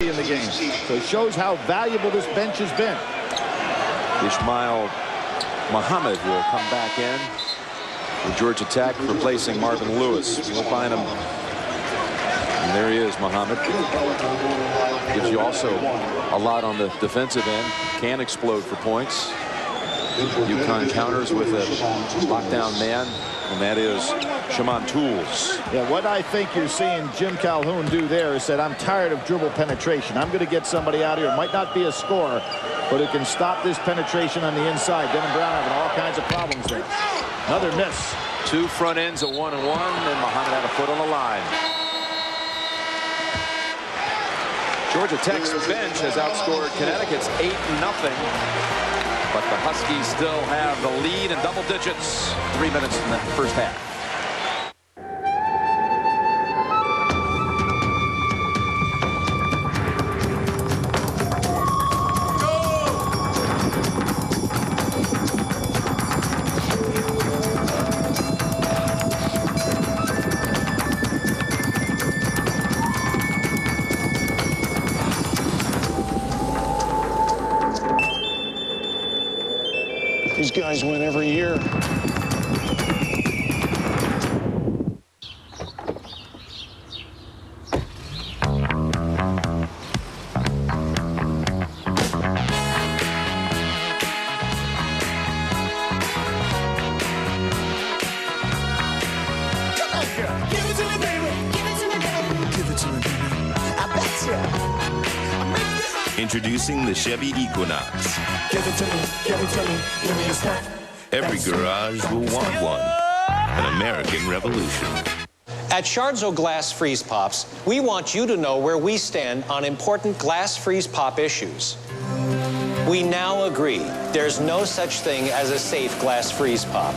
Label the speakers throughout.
Speaker 1: in the game. So it shows how valuable this bench has been.
Speaker 2: Ismail Muhammad will come back in. The Georgia Tech replacing Marvin Lewis. We'll find him. And there he is, Muhammad. Gives you also a lot on the defensive end. Can explode for points. UConn counters with a lockdown man, and that is Shimon Tools.
Speaker 1: Yeah, what I think you're seeing Jim Calhoun do there is that I'm tired of dribble penetration. I'm going to get somebody out here. It might not be a scorer, but it can stop this penetration on the inside. Denham Brown having all kinds of problems there. Another miss.
Speaker 2: Two front ends, a 1-and-1, and Muhammad had a foot on the line. Georgia Tech's bench has outscored Connecticut's 8-0. But the Huskies still have the lead in double digits. 3 minutes in the first half.
Speaker 3: These guys win every year.
Speaker 4: Introducing the Chevy Equinox.
Speaker 3: Give it to me, give me a snack.
Speaker 4: Every garage will want one. An American revolution.
Speaker 5: At Shardzo Glass Freeze Pops, we want you to know where we stand on important glass freeze pop issues. We now agree there's no such thing as a safe glass freeze pop.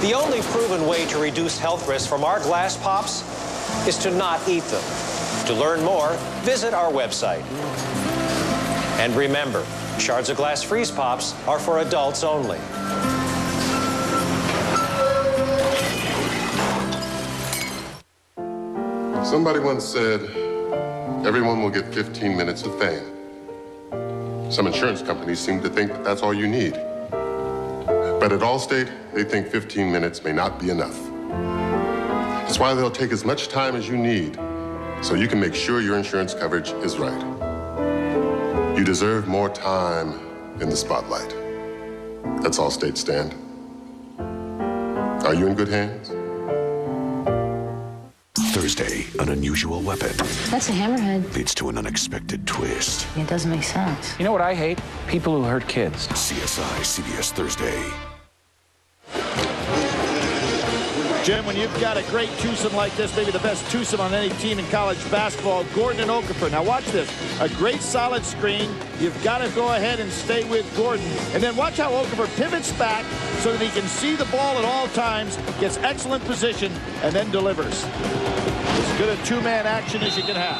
Speaker 5: The only proven way to reduce health risks from our glass pops is to not eat them. To learn more, visit our website. And remember, Shardzo Glass Freeze Pops are for adults only.
Speaker 6: Somebody once said, everyone will get 15 minutes of fame. Some insurance companies seem to think that that's all you need. But at Allstate, they think 15 minutes may not be enough. That's why they'll take as much time as you need so you can make sure your insurance coverage is right. You deserve more time in the spotlight. That's Allstate stand. Are you in good hands?
Speaker 7: Thursday, an unusual weapon
Speaker 8: That's a hammerhead.
Speaker 7: leads to an unexpected twist.
Speaker 8: It doesn't make sense.
Speaker 9: You know what I hate? People who hurt kids.
Speaker 7: CSI, CBS Thursday.
Speaker 1: Jim, when you've got a great twosome like this, maybe the best twosome on any team in college basketball, Gordon and Okafor. Now watch this. A great solid screen. You've got to go ahead and stay with Gordon. And then watch how Okafor pivots back so that he can see the ball at all times, gets excellent position, and then delivers. As good a two-man action as you can have.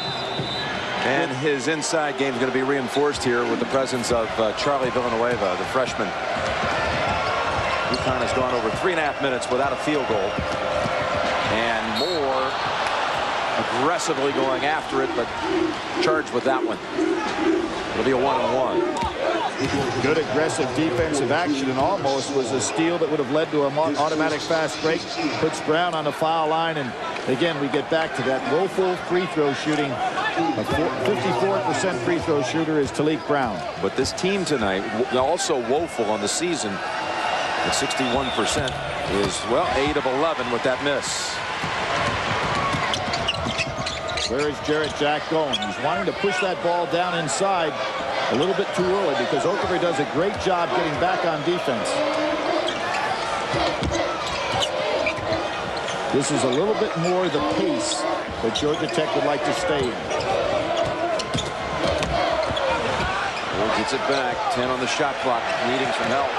Speaker 2: And his inside game is going to be reinforced here with the presence of Charlie Villanueva, the freshman. UConn has gone over 3.5 minutes without a field goal. And more aggressively going after it, but charged with that one. It'll be a 1-on-1.
Speaker 1: Good aggressive defensive action, and almost was a steal that would have led to an automatic fast break. Puts Brown on the foul line, and again we get back to that woeful free throw shooting. A 54% free throw shooter is Talik Brown.
Speaker 2: But this team tonight, also woeful on the season, at 61%, is, well, 8 of 11 with that miss.
Speaker 1: Where is Jarrett Jack going? He's wanting to push that ball down inside a little bit too early because Okafor does a great job getting back on defense. This is a little bit more the pace that Georgia Tech would like to stay in.
Speaker 2: Ward gets it back. 10 on the shot clock. Needing some help.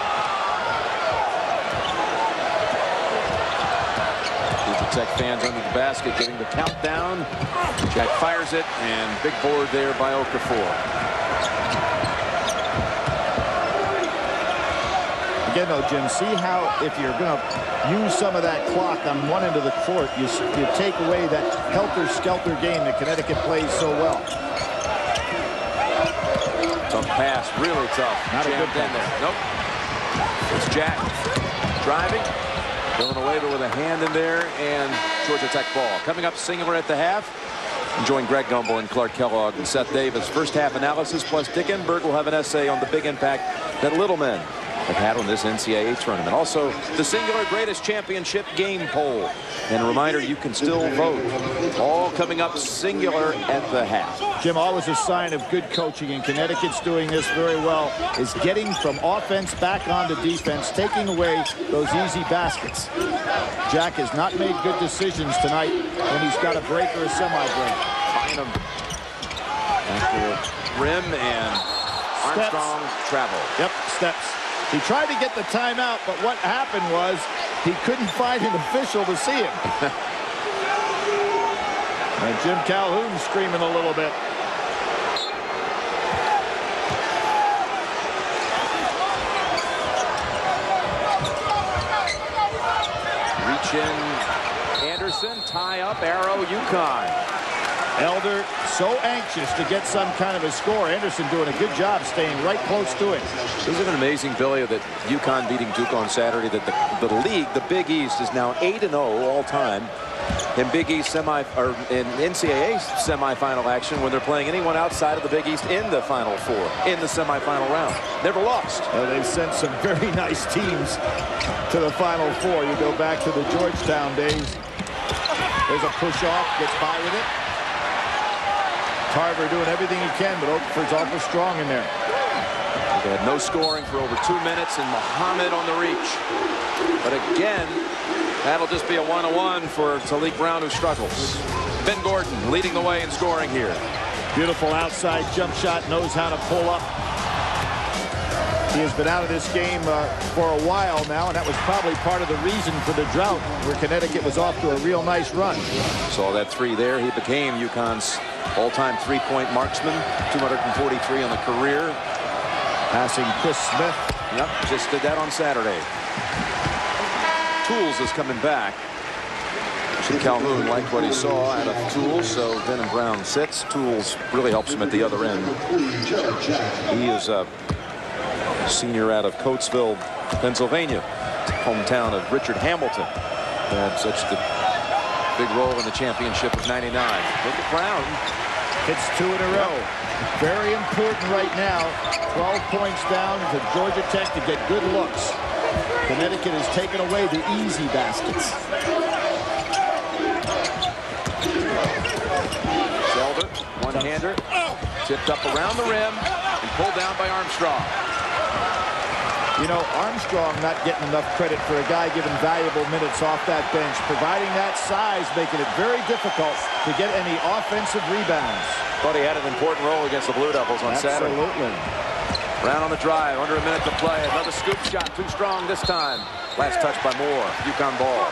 Speaker 2: Tech fans under the basket getting the countdown. Jack fires it, and big board there by Okafor.
Speaker 1: Again, though, Jim, see how if you're going to use some of that clock on one end of the court, you take away that helter-skelter game that Connecticut plays so well.
Speaker 2: pass, really tough.
Speaker 1: Not a good
Speaker 2: Jammed in there. Nope. It's Jack driving, going away, but with a hand in there, and Georgia Tech ball. Coming up singular at the half. Join Greg Gumbel and Clark Kellogg and Seth Davis. First half analysis, plus Dick Enberg will have an essay on the big impact that little men have had on this NCAA tournament. Also, the singular greatest championship game poll. And a reminder, you can still vote. All coming up singular at the half.
Speaker 1: Jim, always a sign of good coaching, and Connecticut's doing this very well, is getting from offense back onto defense, taking away those easy baskets. Jack has not made good decisions tonight when he's got a break or a semi-break.
Speaker 2: Bynum after the rim, and Armstrong travel.
Speaker 1: Yep, steps. He tried to get the timeout, but what happened was he couldn't find an official to see him. And Jim Calhoun screaming a little bit.
Speaker 2: Reach in, Anderson, tie up, arrow, UConn.
Speaker 1: Elder so anxious to get some kind of a score. Anderson doing a good job staying right close to it.
Speaker 2: Isn't it amazing, Billy, that UConn beating Duke on Saturday, that the league, the Big East, is now 8-0 all time in Big East in NCAA semifinal action when they're playing anyone outside of the Big East in the Final Four, in the semifinal round. Never lost.
Speaker 1: Well, they've sent some very nice teams to the Final Four. You go back to the Georgetown days. There's a push off, gets by with it. Tarver doing everything he can, but Okafor's awful strong in there.
Speaker 2: They had no scoring for over 2 minutes, and Muhammad on the reach. But again, that'll just be a 1-on-1 for Talik Brown, who struggles. Ben Gordon leading the way in scoring here.
Speaker 1: Beautiful outside jump shot, knows how to pull up. He has been out of this game for a while now, and that was probably part of the reason for the drought, where Connecticut was off to a real nice run.
Speaker 2: Saw that three there. He became UConn's all-time three-point marksman, 243 on the career.
Speaker 1: Passing Chris Smith.
Speaker 2: Yep, just did that on Saturday. Tools is coming back. Calhoun liked what he saw out of Tools, so Denham Brown sits. Tools really helps him at the other end. He is a senior out of Coatesville, Pennsylvania, hometown of Richard Hamilton. Had such a big role in the championship of '99. Look at Brown.
Speaker 1: Hits 2 in a row. Very important right now. 12 points down to Georgia Tech to get good looks. Connecticut has taken away the easy baskets.
Speaker 2: Zelder, one-hander, tipped up around the rim and pulled down by Armstrong.
Speaker 1: You know, Armstrong not getting enough credit for a guy given valuable minutes off that bench, providing that size, making it very difficult to get any offensive rebounds.
Speaker 2: But he had an important role against the Blue Devils on Saturday.
Speaker 1: Absolutely.
Speaker 2: Brown on the drive, under a minute to play. Another scoop shot, too strong this time. Last touch by Moore. UConn ball.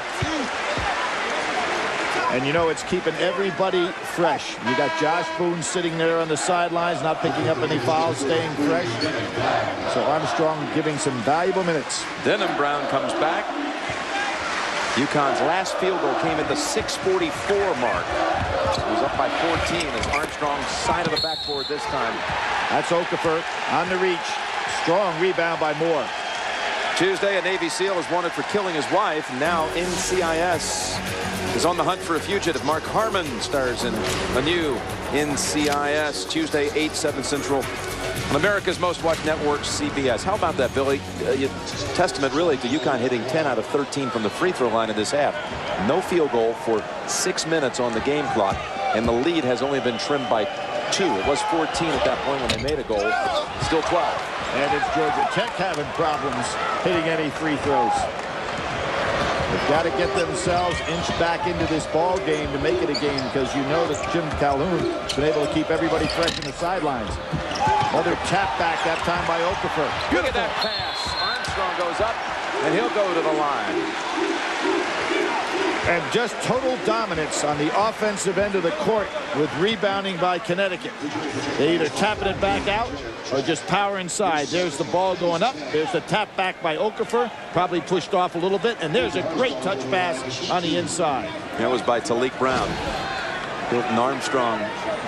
Speaker 1: And you know, it's keeping everybody fresh. You got Josh Boone sitting there on the sidelines, not picking up any fouls, staying fresh. So Armstrong giving some valuable minutes.
Speaker 2: Denham Brown comes back. UConn's last field goal came at the 6:44 mark. It was up by 14 as Armstrong side of the backboard this time.
Speaker 1: That's Okafor on the reach. Strong rebound by Moore.
Speaker 2: Tuesday, a Navy SEAL is wanted for killing his wife. Now NCIS is on the hunt for a fugitive. Mark Harmon stars in a new NCIS Tuesday, 8/7 Central on America's most watched network, CBS. How about that, Billy? Testament really to UConn hitting 10 out of 13 from the free throw line in this half. No field goal for 6 minutes on the game clock, and the lead has only been trimmed by 2. It was 14 at that point when they made a goal. Still 12.
Speaker 1: And it's Georgia Tech having problems hitting any free throws. They've got to get themselves inched back into this ball game to make it a game, because you know that Jim Calhoun has been able to keep everybody fresh in the sidelines. Another tap back, that time by Okafor.
Speaker 2: Look at that pass. Armstrong goes up, and he'll go to the line.
Speaker 1: And just total dominance on the offensive end of the court with rebounding by Connecticut. They either tapping it back out or just power inside. There's the ball going up. There's the tap back by Okafor. Probably pushed off a little bit. And there's a great touch pass on the inside.
Speaker 2: That was by Talik Brown. Hilton Armstrong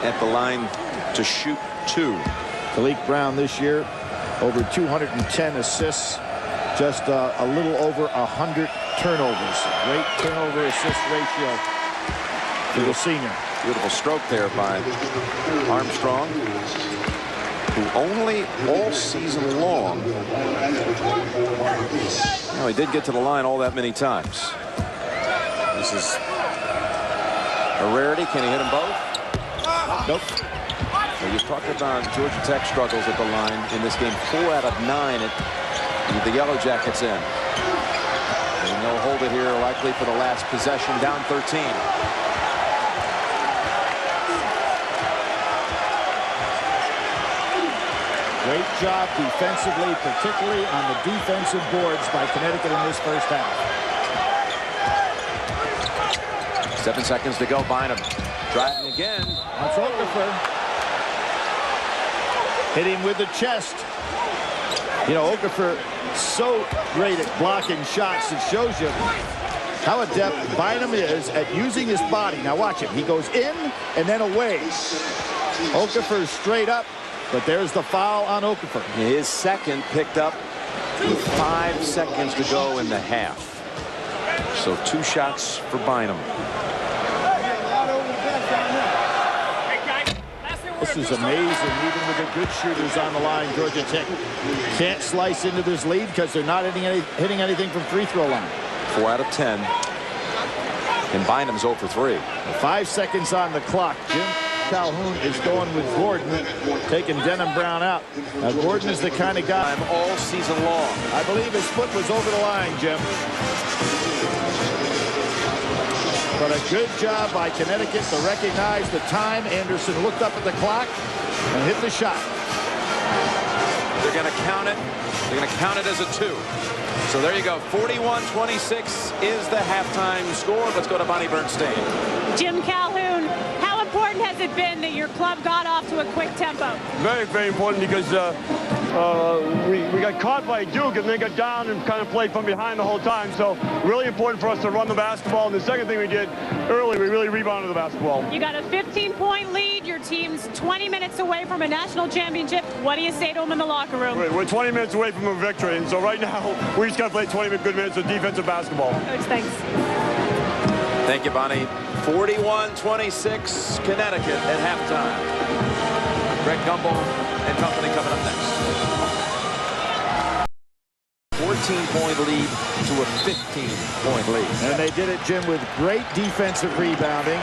Speaker 2: at the line to shoot 2.
Speaker 1: Malik Brown this year, over 210 assists, just a little over 100 turnovers. Great turnover assist ratio for the senior.
Speaker 2: Beautiful stroke there by Armstrong, who only all season long. Well, he did get to the line all that many times. This is a rarity. Can he hit them both?
Speaker 1: Nope.
Speaker 2: Well, you talked about Georgia Tech struggles at the line in this game. 4 out of 9 with the Yellow Jackets in. And they'll hold it here likely for the last possession, down 13.
Speaker 1: Great job defensively, particularly on the defensive boards by Connecticut in this first half.
Speaker 2: 7 seconds to go. Bynum driving again.
Speaker 1: That's Okafor. Hit him with the chest. You know, Okafor so great at blocking shots. It shows you how adept Bynum is at using his body. Now watch him. He goes in and then away. Okafor straight up, but there's the foul on Okafor.
Speaker 2: His second picked up with 5 seconds to go in the half. So 2 shots for Bynum.
Speaker 1: This is amazing, even with the good shooters on the line. Georgia Tech can't slice into this lead because they're not hitting anything from free throw line.
Speaker 2: 4 out of 10. And Bynum's 0 for 3.
Speaker 1: 5 seconds on the clock. Jim Calhoun is going with Gordon, taking Denham Brown out. Now, Gordon is the kind of guy
Speaker 2: all season long.
Speaker 1: I believe his foot was over the line, Jim. But a good job by Connecticut to recognize the time. Anderson looked up at the clock and hit the shot.
Speaker 2: They're going to count it. They're going to count it as a 2. So there you go. 41-26 is the halftime score. Let's go to Bonnie Bernstein.
Speaker 10: Jim Calhoun, how important has it been that your club got off to a quick tempo?
Speaker 11: Very, very important because we got caught by Duke and then got down and kind of played from behind the whole time. So really important for us to run the basketball. And the second thing we did early, we really rebounded the basketball.
Speaker 10: You got a 15-point lead. Your team's 20 minutes away from a national championship. What do you say to them in the locker room?
Speaker 11: We're 20 minutes away from a victory. And so right now, we just got to play 20 good minutes of defensive basketball.
Speaker 10: Coach, thanks.
Speaker 2: Thank you, Bonnie. 41-26 Connecticut at halftime. Greg Gumbel and company coming up next. 14-point lead to a 15-point lead.
Speaker 1: And they did it, Jim, with great defensive rebounding,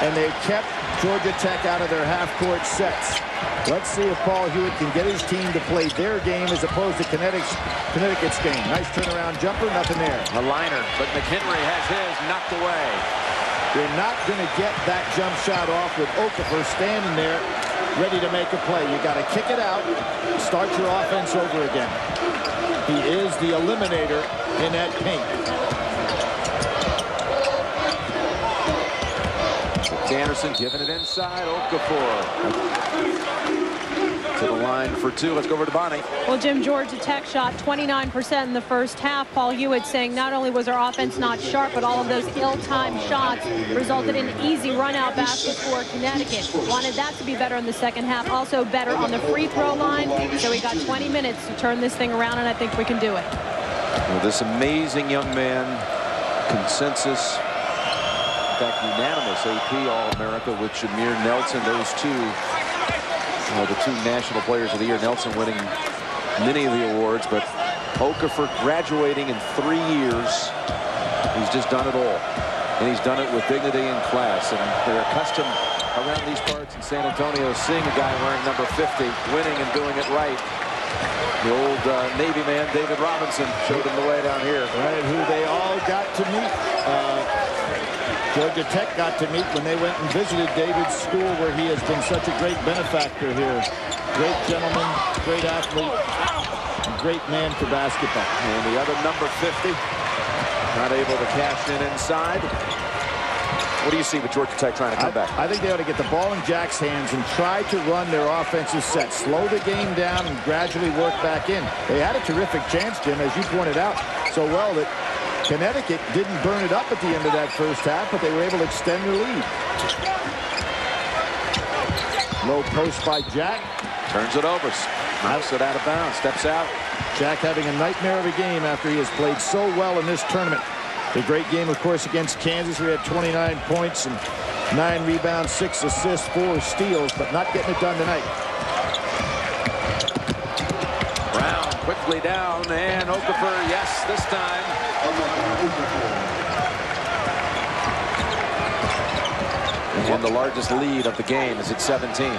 Speaker 1: and they kept Georgia Tech out of their half-court sets. Let's see if Paul Hewitt can get his team to play their game as opposed to Connecticut's game. Nice turnaround jumper, nothing there.
Speaker 2: A liner, but McHenry has his knocked away.
Speaker 1: You're not going to get that jump shot off with Okafor standing there ready to make a play. You got to kick it out, start your offense over again. He is the eliminator in that paint.
Speaker 2: Anderson giving it inside. Okafor to the line for 2. Let's go over to Bonnie.
Speaker 10: Well, Jim, Georgia Tech shot 29% in the first half. Paul Hewitt saying not only was our offense not sharp, but all of those ill-timed shots resulted in easy run-out baskets for Connecticut. Wanted that to be better in the second half. Also better on the free throw line. So we got 20 minutes to turn this thing around, and I think we can do it.
Speaker 2: Well, this amazing young man, consensus, in fact, unanimous AP All-America with Jameer Nelson. Those two, the 2 national players of the year. Nelson winning many of the awards, but Okafor graduating in 3 years. He's just done it all, and he's done it with dignity and class. And they're accustomed around these parts in San Antonio seeing a guy wearing number 50 winning and doing it right. The old Navy man David Robinson showed him the way down here.
Speaker 1: Right, who they all got to meet. Georgia Tech got to meet when they went and visited David's school, where he has been such a great benefactor here. Great gentleman, great athlete, great man for basketball.
Speaker 2: And the other number 50, not able to cash in inside. What do you see with Georgia Tech trying to come back?
Speaker 1: I think they ought to get the ball in Jack's hands and try to run their offensive set. Slow the game down and gradually work back in. They had a terrific chance, Jim, as you pointed out so well, that Connecticut didn't burn it up at the end of that first half, but they were able to extend their lead. Low post by Jack.
Speaker 2: Turns it over. Knocks it out of bounds. Steps out.
Speaker 1: Jack having a nightmare of a game after he has played so well in this tournament. The great game, of course, against Kansas. We had 29 points and 9 rebounds, 6 assists, 4 steals, but not getting it done tonight.
Speaker 2: Brown quickly down, and Okafor, yes, this time. And the largest lead of the game is at 17.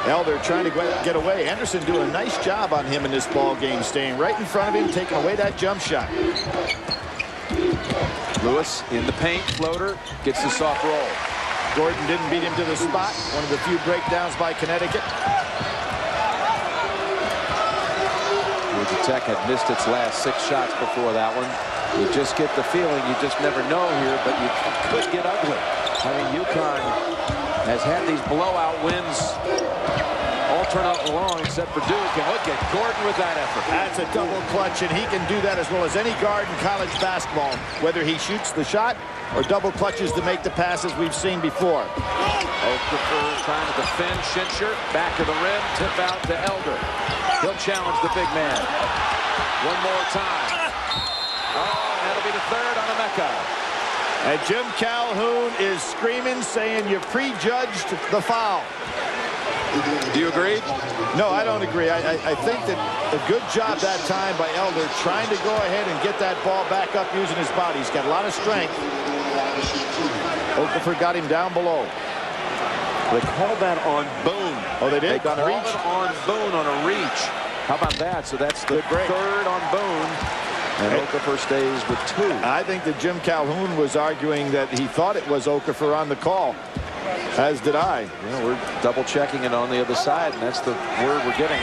Speaker 1: Elder trying to get away. Anderson doing a nice job on him in this ball game, staying right in front of him, taking away that jump shot.
Speaker 2: Lewis in the paint, floater, gets the soft roll.
Speaker 1: Gordon didn't beat him to the spot. One of the few breakdowns by Connecticut.
Speaker 2: Georgia Tech had missed its last 6 shots before that one. You just get the feeling, you just never know here, but you could get ugly. I mean, UConn has had these blowout wins all turn out long except for Duke, and look at Gordon with that effort.
Speaker 1: That's a double clutch, and he can do that as well as any guard in college basketball, whether he shoots the shot or double clutches to make the passes we've seen before.
Speaker 2: Okafor trying to defend Schincher, back to the rim, tip out to Elder. He'll challenge the big man. One more time. Oh, and that'll be the third on Emeka.
Speaker 1: And Jim Calhoun is screaming, saying you prejudged the foul.
Speaker 2: Do you agree?
Speaker 1: No, I don't agree. I think that a good job that time by Elder trying to go ahead and get that ball back up using his body. He's got a lot of strength. Okafor got him down below.
Speaker 2: They called that on Boone.
Speaker 1: Oh, they did?
Speaker 2: They called it on Boone on a reach. How about that? So that's the third on Boone. And Okafor stays with 2.
Speaker 1: I think that Jim Calhoun was arguing that he thought it was Okafor on the call, as did I.
Speaker 2: Yeah, we're double checking it on the other side, and that's the word we're getting.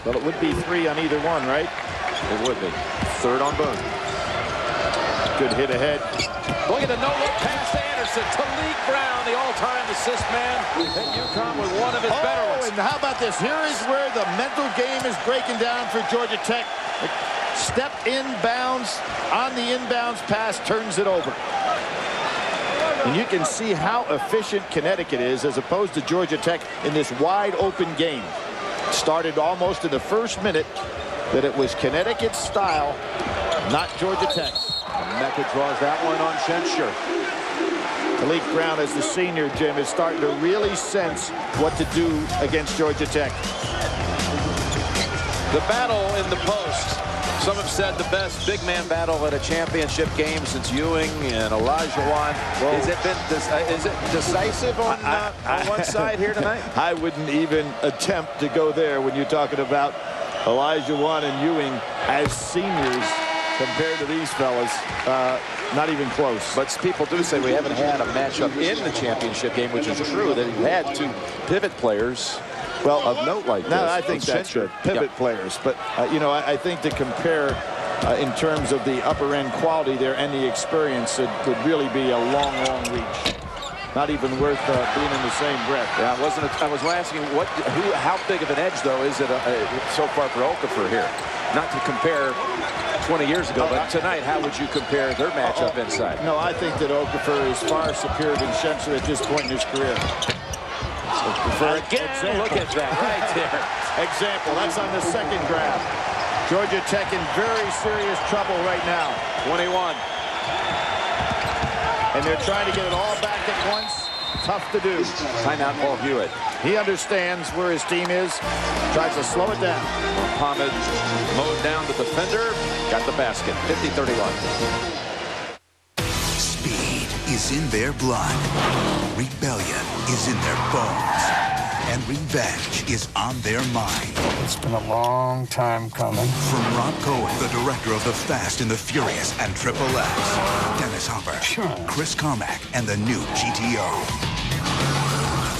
Speaker 1: Well, it would be 3 on either one, right?
Speaker 2: It would be. Third on Boone.
Speaker 1: Good hit ahead.
Speaker 2: Look at the no-look pass to Anderson. Talik Brown, the all-time assist man. And UConn with one of his better ones.
Speaker 1: And how about this? Here is where the mental game is breaking down for Georgia Tech. Step inbounds on the inbounds pass, turns it over. And you can see how efficient Connecticut is as opposed to Georgia Tech in this wide open game. Started almost in the first minute that it was Connecticut's style, not Georgia Tech's.
Speaker 2: Mecca draws that one on Schincher.
Speaker 1: Talik Brown, as the senior, Jim, is starting to really sense what to do against Georgia Tech.
Speaker 2: The battle in the post. Some have said the best big man battle at a championship game since Ewing and Olajuwon. Has it been is it decisive on one side here tonight?
Speaker 1: I wouldn't even attempt to go there when you're talking about Olajuwon and Ewing as seniors compared to these fellas. Not even close.
Speaker 2: But people do say we haven't had a matchup in the championship game, which is true. That you had 2 pivot players. Well, of note like this.
Speaker 1: No, I think that's true. Pivot players. But, you know, I think to compare in terms of the upper end quality there and the experience, it would really be a long, long reach. Not even worth being in the same breath.
Speaker 2: Yeah, I was asking how big of an edge, though, is it so far for Okafor here? Not to compare 20 years ago, but tonight, how would you compare their matchup inside?
Speaker 1: No, I think that Okafor is far superior than Schincher at this point in his career.
Speaker 2: Again, look at that right there.
Speaker 1: Example, that's on the second grab. Georgia Tech in very serious trouble right now.
Speaker 2: 21.
Speaker 1: And they're trying to get it all back at once. Tough to do.
Speaker 2: Timeout, Paul Hewitt.
Speaker 1: He understands where his team is. Tries to slow it down.
Speaker 2: Muhammad mowed down the defender. Got the basket. 50-31.
Speaker 12: Is in their blood. Rebellion is in their bones. And revenge is on their mind.
Speaker 3: It's been a long time coming.
Speaker 12: From Rob Cohen, the director of The Fast and the Furious and Triple X, Dennis Hopper, Chris Carmack, and the new GTO.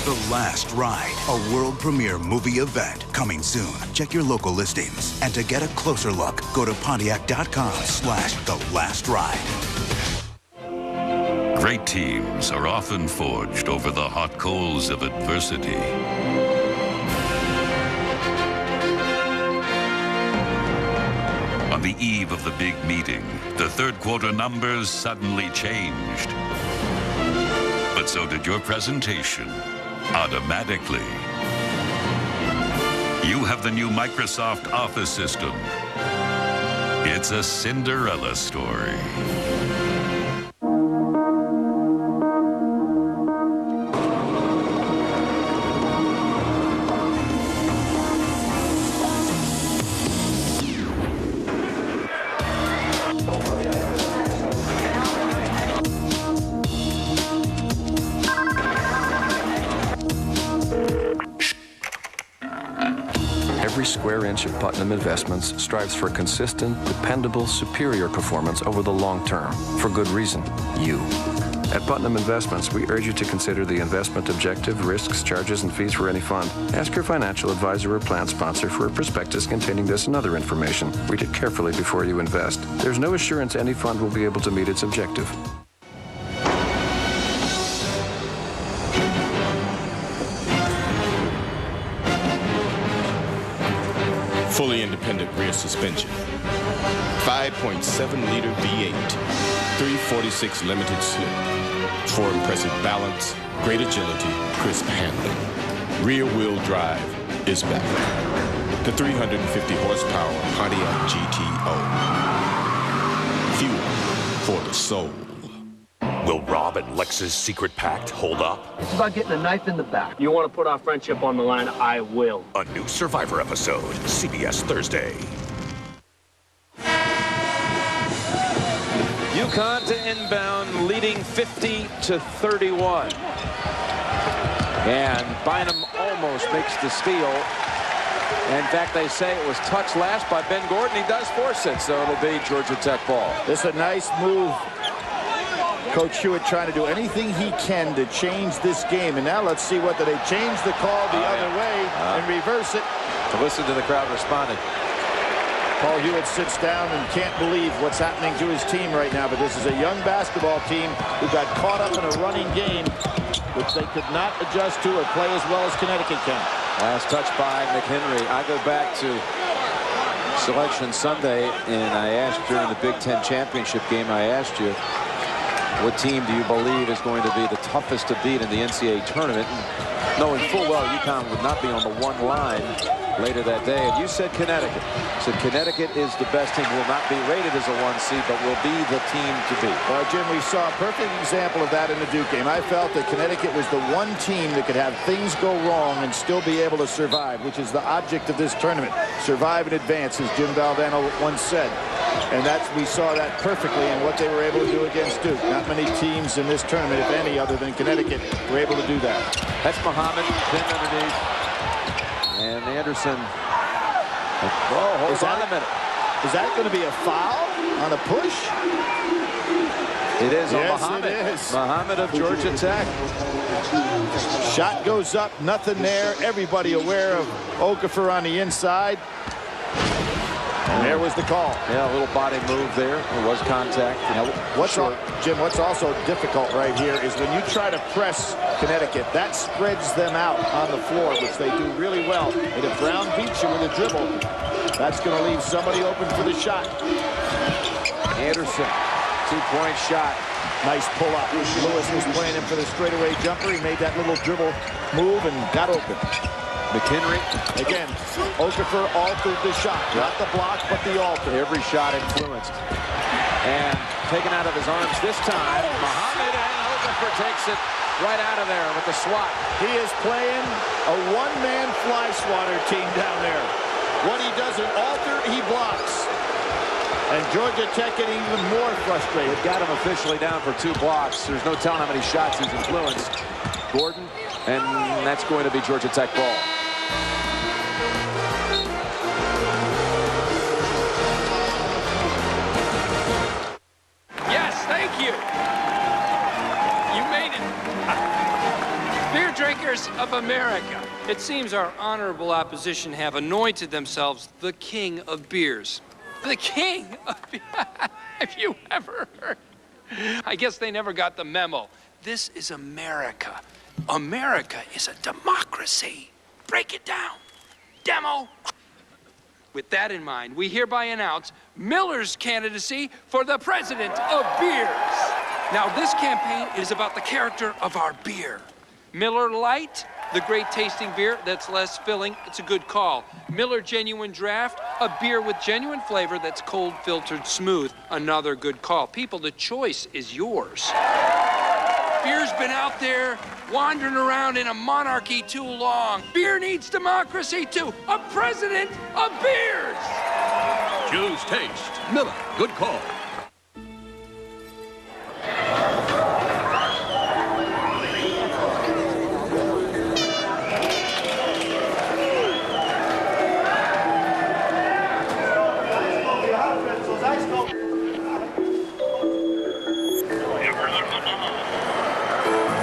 Speaker 12: The Last Ride, a world premiere movie event coming soon. Check your local listings. And to get a closer look, go to Pontiac.com/The Last Ride.
Speaker 13: Great teams are often forged over the hot coals of adversity. On the eve of the big meeting, the third quarter numbers suddenly changed. But so did your presentation, automatically. You have the new Microsoft Office system. It's a Cinderella story.
Speaker 14: Every square inch of Putnam Investments strives for consistent, dependable, superior performance over the long term. For good reason. You. At Putnam Investments, we urge you to consider the investment objective, risks, charges, and fees for any fund. Ask your financial advisor or plan sponsor for a prospectus containing this and other information. Read it carefully before you invest. There's no assurance any fund will be able to meet its objective.
Speaker 15: Fully independent rear suspension, 5.7-liter V8, 346 limited slip, for impressive balance, great agility, crisp handling. Rear-wheel drive is back. The 350 horsepower Pontiac GTO. Fuel for the soul.
Speaker 7: Will Rob and Lex's secret pact hold up?
Speaker 9: It's about getting a knife in the back. You want to put our friendship on the line, I will.
Speaker 7: A new Survivor episode, CBS Thursday.
Speaker 2: UConn to inbound, leading 50-31. And Bynum almost makes the steal. In fact, they say it was touched last by Ben Gordon. He does force it, so it'll be Georgia Tech ball.
Speaker 1: This is a nice move. Coach Hewitt trying to do anything he can to change this game. And now let's see whether they change the call the other way and reverse it.
Speaker 2: To listen to the crowd responding.
Speaker 1: Paul Hewitt sits down and can't believe what's happening to his team right now. But this is a young basketball team who got caught up in a running game, which they could not adjust to or play as well as Connecticut can.
Speaker 2: Last touch by McHenry. I go back to Selection Sunday, and I asked during the Big Ten championship game, I asked you, what team do you believe is going to be the toughest to beat in the NCAA tournament? And knowing full well UConn would not be on the one line later that day. And you said Connecticut. So Connecticut is the best team. Will not be rated as a 1 seed, but will be the team to beat.
Speaker 1: Well, Jim, we saw a perfect example of that in the Duke game. I felt that Connecticut was the one team that could have things go wrong and still be able to survive, which is the object of this tournament. Survive and advance, as Jim Valvano once said. And we saw that perfectly in what they were able to do against Duke. Not many teams in this tournament, if any, other than Connecticut, were able to do that.
Speaker 2: That's Muhammad pinned underneath. And Anderson. Whoa, hold on a minute.
Speaker 1: Is that going to be a foul on a push?
Speaker 2: It is on
Speaker 1: yes,
Speaker 2: Muhammad.
Speaker 1: It is.
Speaker 2: Muhammad of Georgia Tech.
Speaker 1: Shot goes up, nothing there. Everybody aware of Okafor on the inside. And there was the call.
Speaker 2: Yeah, a little body move there. It was contact.
Speaker 1: Jim, what's also difficult right here is when you try to press Connecticut, that spreads them out on the floor, which they do really well. And if Brown beats you with a dribble, that's going to leave somebody open for the shot.
Speaker 2: Anderson, 2-point shot.
Speaker 1: Nice pull-up. Lewis was playing him for the straightaway jumper. He made that little dribble move and got open.
Speaker 2: McHenry.
Speaker 1: Again, Okafor altered the shot. Not the block, but the alter.
Speaker 2: Every shot influenced. And taken out of his arms this time. Muhammad, and Okafor takes it right out of there with the swat.
Speaker 1: He is playing a one-man fly swatter team down there. What he doesn't alter, he blocks. And Georgia Tech getting even more frustrated.
Speaker 2: It got him officially down for 2 blocks. There's no telling how many shots he's influenced. Gordon, and that's going to be Georgia Tech ball.
Speaker 16: Yes, thank you. You made it. Beer drinkers of America. It seems our honorable opposition have anointed themselves the king of beers. The king of beers. Have you ever heard? I guess they never got the memo. This is America. America is a democracy. Break it down. Demo. With that in mind, we hereby announce Miller's candidacy for the president of beers. Now, this campaign is about the character of our beer. Miller Lite the great tasting beer that's less filling, it's a good call. Miller Genuine Draft, a beer with genuine flavor that's cold filtered smooth, another good call. People, the choice is yours. Beer's been out there wandering around in a monarchy too long. Beer needs democracy too. A president of beers.
Speaker 17: Choose taste. Miller, good call.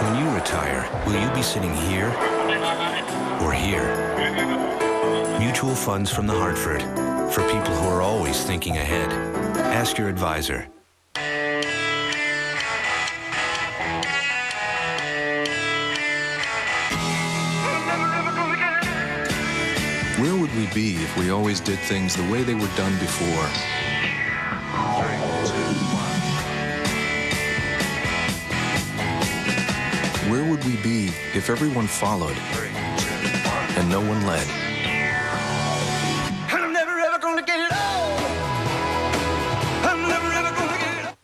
Speaker 18: When you retire, will you be sitting here or here? Mutual funds from the Hartford, for people who are always thinking ahead. Ask your advisor.
Speaker 19: Where would we be if we always did things the way they were done before? Where would we be if everyone followed and no one led?
Speaker 17: I'm never ever gonna get it all. I'm never ever gonna get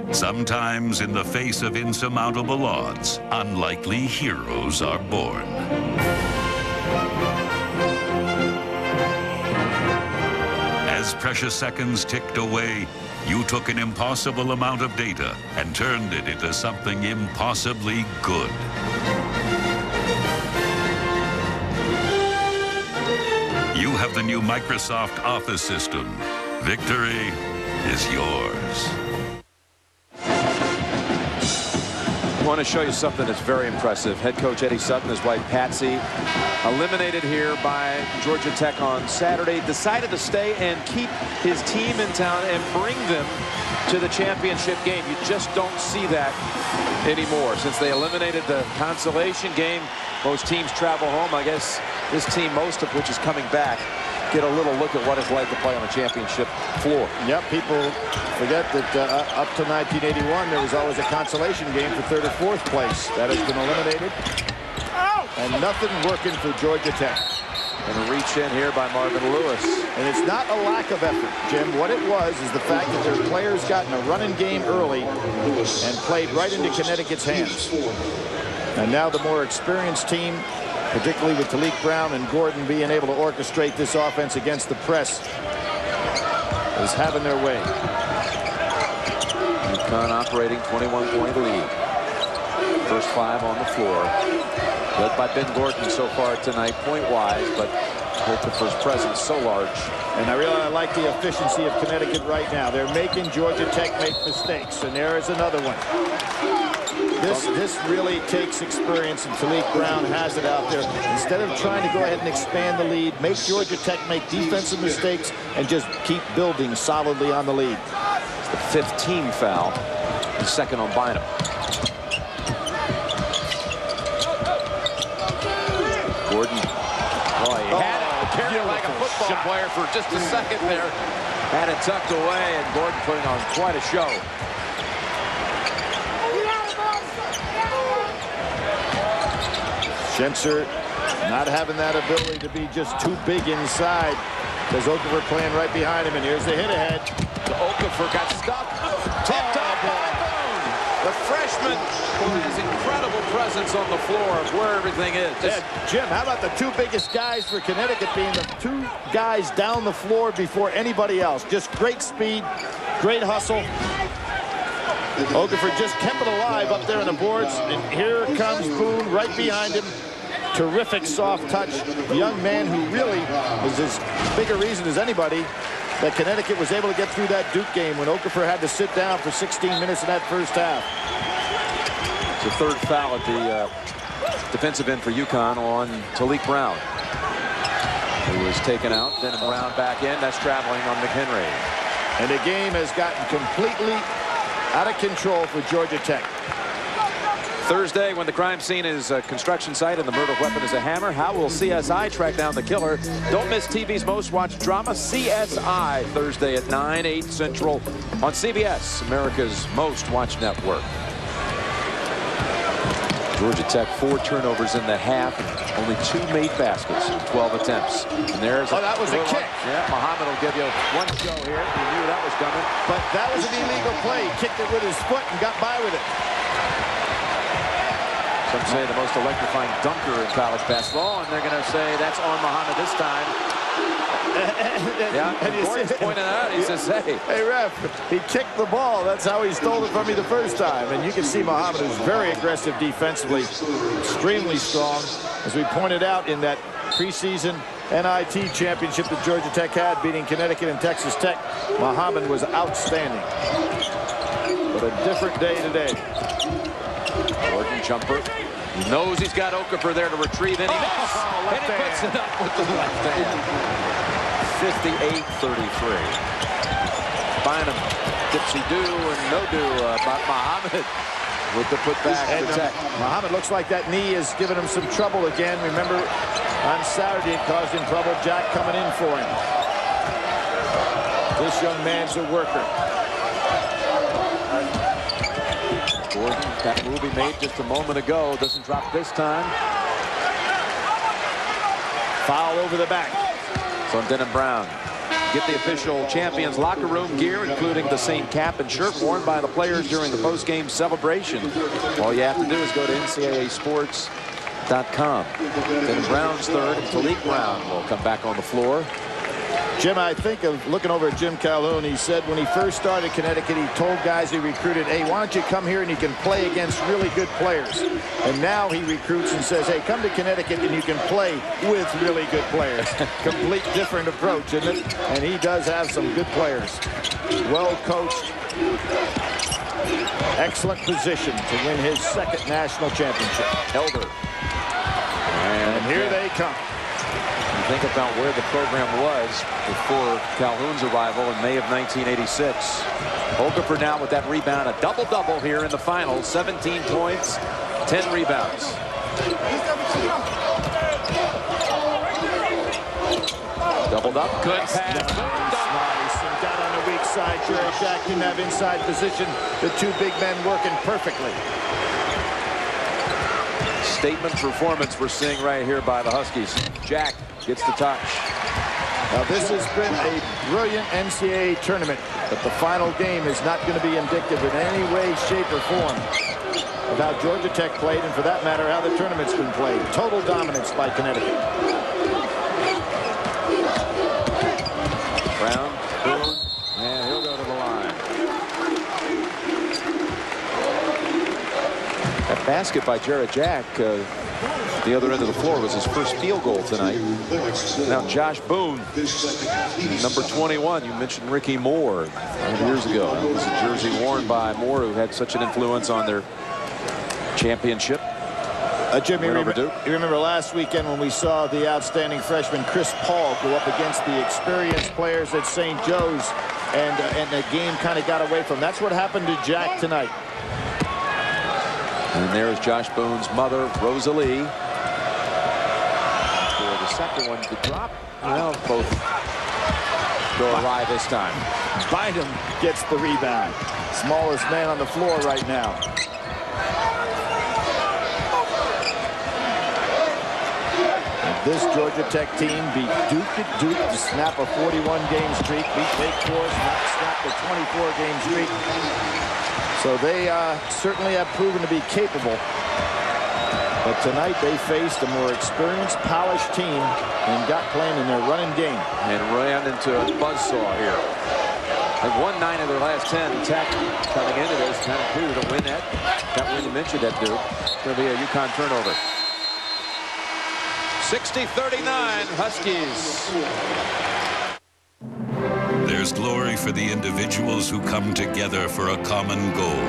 Speaker 17: it.
Speaker 13: Sometimes, in the face of insurmountable odds, unlikely heroes are born. As precious seconds ticked away, you took an impossible amount of data and turned it into something impossibly good. You have the new Microsoft Office system. Victory is yours.
Speaker 2: I want to show you something that's very impressive. Head coach Eddie Sutton, his wife Patsy, eliminated here by Georgia Tech on Saturday, decided to stay and keep his team in town and bring them to the championship game. You just don't see that anymore. Since they eliminated the consolation game, most teams travel home. I guess this team, most of which is coming back, get a little look at what it's like to play on a championship floor.
Speaker 1: Yep, people forget that up to 1981, there was always a consolation game for third or fourth place. That has been eliminated. And nothing working for Georgia Tech.
Speaker 2: And a reach in here by Marvin Lewis.
Speaker 1: And it's not a lack of effort, Jim. What it was is the fact that their players got in a running game early and played right into Connecticut's hands. And now the more experienced team, particularly with Talik Brown and Gordon being able to orchestrate this offense against the press, is having their way.
Speaker 2: UConn operating 21-point lead. First five on the floor. Led by Ben Gordon so far tonight, point-wise, but Okafor's presence so large.
Speaker 1: And I really like the efficiency of Connecticut right now. They're making Georgia Tech make mistakes, and there is another one. This really takes experience, and Talik Brown has it out there. Instead of trying to go ahead and expand the lead, make Georgia Tech make defensive mistakes, and just keep building solidly on the lead.
Speaker 2: It's the fifth team foul, the second on Bynum. Gordon, he had it carried like a football player for just a second there. Had it tucked away, and Gordon putting on quite a show.
Speaker 1: Schenzer not having that ability to be just too big inside. There's Okafor playing right behind him, and here's the hit ahead.
Speaker 2: Okafor got stuck. Tipped off by Boone. The freshman who has incredible presence on the floor of where everything is.
Speaker 1: Yeah, Jim, how about the two biggest guys for Connecticut being the two guys down the floor before anybody else? Just great speed, great hustle. Okafor just kept it alive up there on the boards, and here comes Boone right behind him. Terrific soft touch. The young man who really is as big a reason as anybody that Connecticut was able to get through that Duke game when Okafor had to sit down for 16 minutes in that first half.
Speaker 2: It's the third foul at the defensive end for UConn on Talik Brown, who was taken out. Then Brown back in. That's traveling on McHenry.
Speaker 1: And the game has gotten completely out of control for Georgia Tech.
Speaker 2: Thursday, when the crime scene is a construction site and the murder weapon is a hammer, how will CSI track down the killer? Don't miss TV's most watched drama, CSI, Thursday at 9, 8 Central on CBS, America's most watched network. Georgia Tech 4 turnovers in the half, and only 2 made baskets in 12 attempts. And there's
Speaker 1: that was a kick.
Speaker 2: Yeah, Muhammad will give you one show here. He knew that was coming.
Speaker 1: But that was an illegal play. He kicked it with his foot and got by with it.
Speaker 2: Some say the most electrifying dunker in college basketball, and they're going to say that's on Muhammad this time. Yeah, and Gordon's pointing out. He says, hey,
Speaker 1: ref, he kicked the ball. That's how he stole it from me the first time. And you can see Muhammad is very aggressive defensively, extremely strong. As we pointed out in that preseason NIT championship that Georgia Tech had, beating Connecticut and Texas Tech, Muhammad was outstanding. But a different day today.
Speaker 2: Gordon jumper. He knows he's got Okafor there to retrieve, and he missed. And he puts it up with the left hand. 58-33. Bynum, dipsy-do and no-do by Muhammad with the putback for Tech.
Speaker 1: Muhammad looks like that knee is giving him some trouble again. Remember, on Saturday it caused him trouble. Jack coming in for him. This young man's a worker.
Speaker 2: Gordon, that move he made just a moment ago, doesn't drop this time.
Speaker 1: Foul over the back.
Speaker 2: So Denham Brown get the official champions locker room gear, including the same cap and shirt worn by the players during the post-game celebration. All you have to do is go to NCAAsports.com. Denham Brown's third, and Talik Brown will come back on the floor.
Speaker 1: Jim, I think of looking over at Jim Calhoun. He said when he first started Connecticut, he told guys he recruited, hey, why don't you come here and you can play against really good players. And now he recruits and says, hey, come to Connecticut and you can play with really good players. Complete different approach, isn't it? And he does have some good players. Well coached. Excellent position to win his second national championship.
Speaker 2: Elder.
Speaker 1: And here they come.
Speaker 2: Think about where the program was before Calhoun's arrival in May of 1986. Okafor now with that rebound, a double-double here in the finals. 17 points, 10 rebounds. Doubled up, good pass.
Speaker 1: Nice. And down on the weak side, Jared Jack didn't have inside position. The two big men working perfectly.
Speaker 2: Statement performance we're seeing right here by the Huskies. Jack gets the touch.
Speaker 1: Now this has been a brilliant NCAA tournament, but the final game is not going to be indicative in any way, shape, or form of how Georgia Tech played, and for that matter, how the tournament's been played. Total dominance by Connecticut.
Speaker 2: Brown, Boone, and he'll go to the line. That basket by Jared Jack, the other end of the floor, was his first field goal tonight. Now Josh Boone, number 21. You mentioned Ricky Moore 5 years ago. It was a jersey worn by Moore, who had such an influence on their championship.
Speaker 1: Jim, you remember last weekend when we saw the outstanding freshman Chris Paul go up against the experienced players at St. Joe's, and the game kind of got away from. That's what happened to Jack tonight.
Speaker 2: And there's Josh Boone's mother, Rosalie. For the second one to drop. Well, both go awry this time.
Speaker 1: Bynum gets the rebound. Smallest man on the floor right now. This Georgia Tech team beat Duke at Duke to snap a 41-game streak, beat Wake Forest, snap a 24-game streak. So they certainly have proven to be capable. But tonight they faced a more experienced, polished team and got playing in their running game.
Speaker 2: And ran into a buzzsaw here. They've won 9 of their last 10. Tech coming into this kind of clue to win that. That win you mentioned at Duke. It's going to be a UConn turnover. 60-39 Huskies.
Speaker 13: There's glory for the individuals who come together for a common goal.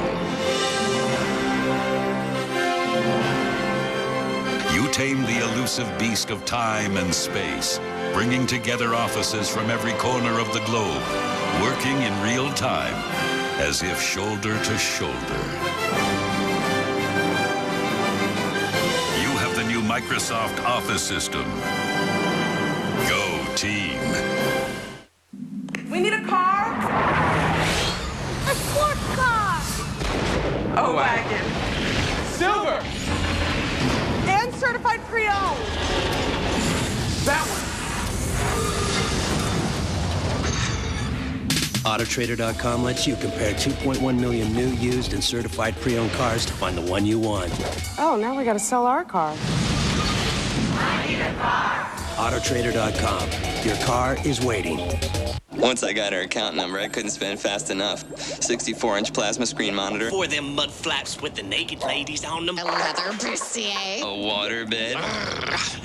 Speaker 13: You tame the elusive beast of time and space, bringing together offices from every corner of the globe, working in real time, as if shoulder to shoulder. You have the new Microsoft Office system. Go team.
Speaker 20: We need a car. A sports car. A wagon. Silver.
Speaker 21: AutoTrader.com lets you compare 2.1 million new, used, and certified pre-owned cars to find the one you want.
Speaker 20: Oh, now we gotta sell our car.
Speaker 21: I need a car. AutoTrader.com. Your car is waiting.
Speaker 22: Once I got her account number, I couldn't spend fast enough. 64-inch plasma screen monitor.
Speaker 23: For them mud flaps with the naked ladies on them.
Speaker 24: A leather bustier.
Speaker 22: A waterbed.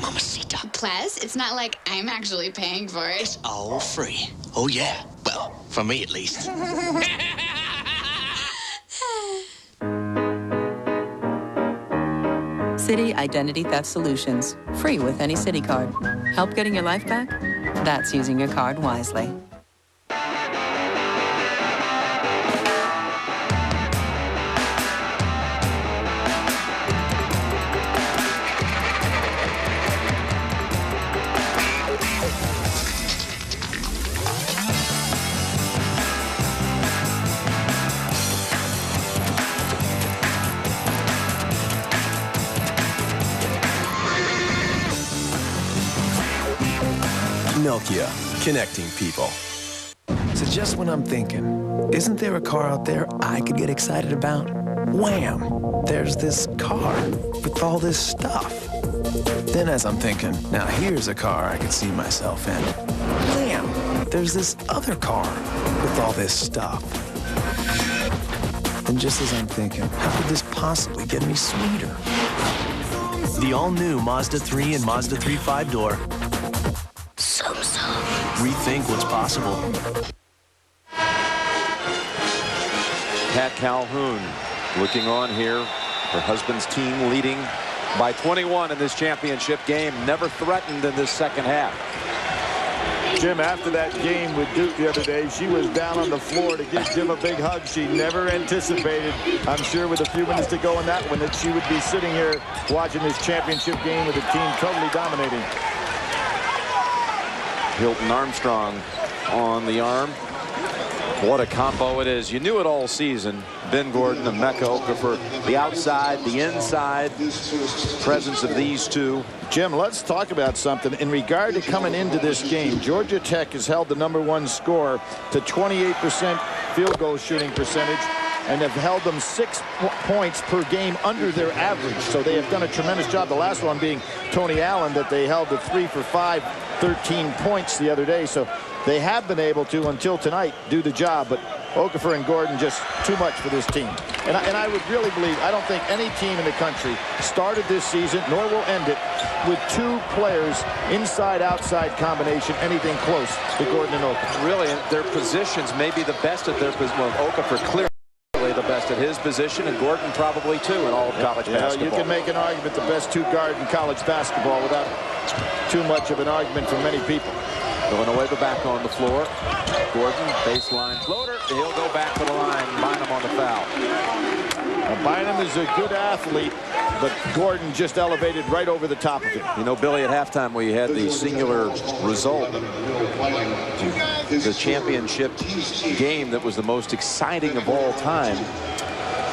Speaker 23: Mamacita.
Speaker 24: Plus, it's not like I'm actually paying for it.
Speaker 23: It's all free. Oh, yeah. Well, for me at least.
Speaker 25: Citi Identity Theft Solutions. Free with any Citi card. Help getting your life back? That's using your card wisely.
Speaker 19: Nokia, connecting people. So just when I'm thinking, isn't there a car out there I could get excited about? Wham! There's this car with all this stuff. Then as I'm thinking, now here's a car I could see myself in. Wham! There's this other car with all this stuff. And just as I'm thinking, how could this possibly get any sweeter?
Speaker 26: The all-new Mazda 3 and Mazda 3 5-door. Rethink what's possible.
Speaker 2: Pat Calhoun looking on here. Her husband's team leading by 21 in this championship game. Never threatened in this second half.
Speaker 1: Jim, after that game with Duke the other day, she was down on the floor to give Jim a big hug. She never anticipated, I'm sure with a few minutes to go in that one, that she would be sitting here watching this championship game with the team totally dominating.
Speaker 2: Hilton Armstrong on the arm. What a combo it is. You knew it all season. Ben Gordon and Mecca Okafor, the outside, the inside presence of these two.
Speaker 1: Jim, let's talk about something. In regard to coming into this game, Georgia Tech has held the #1 score to 28% field goal shooting percentage and have held them 6 points per game under their average. So they have done a tremendous job. The last one being Tony Allen, that they held to 3 for 5, 13 points the other day. So they have been able to, until tonight, do the job. But Okafor and Gordon, just too much for this team. And I would really believe, I don't think any team in the country started this season, nor will end it, with 2 players inside-outside combination, anything close to Gordon and Okafor.
Speaker 2: Really, their positions may be the best at their position. Well, Okafor clearly the best at his position, and Gordon probably too in all of college basketball.
Speaker 1: You can make an argument the best 2 guard in college basketball without too much of an argument for many people.
Speaker 2: Villanueva back on the floor. Gordon, baseline floater. He'll go back to the line. Bynum on the foul.
Speaker 1: Now, Bynum is a good athlete, but Gordon just elevated right over the top of him.
Speaker 2: You know, Billy, at halftime we had the singular result. The championship game that was the most exciting of all time.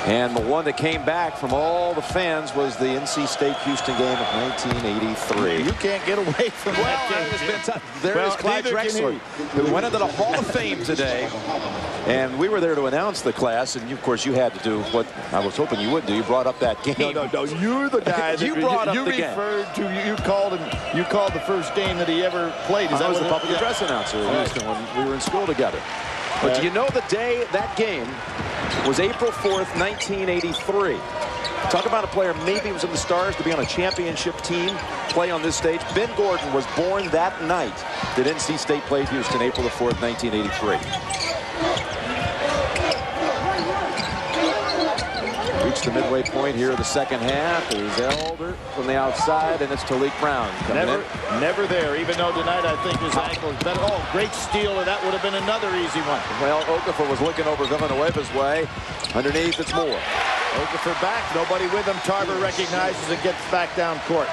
Speaker 2: And the one that came back from all the fans was the NC State-Houston game of 1983.
Speaker 1: You can't get away from that game.
Speaker 2: There is Clyde Drexler, who went into the Hall of Fame today. And we were there to announce the class. And, of course, you had to do what I was hoping you would do. You brought up that game.
Speaker 1: No. You're the guy that
Speaker 2: you brought up the game.
Speaker 1: You called the first game that he ever played.
Speaker 2: I was the public address announcer in Houston when we were in school together. But do you know the day that game was April 4th, 1983. Talk about a player maybe was in the stars to be on a championship team, play on this stage. Ben Gordon was born that night that NC State played Houston, April the 4th, 1983. Reached the midway point here of the second half. Is Elder from the outside, and it's Talik Brown.
Speaker 1: Never there, even though tonight I think his ankle is better. Oh, great steal, and that would have been another easy one.
Speaker 2: Well, Okafor was looking over Villanueva's way. Underneath, it's Moore.
Speaker 1: Okafor back, nobody with him. Tarver recognizes and gets back down court.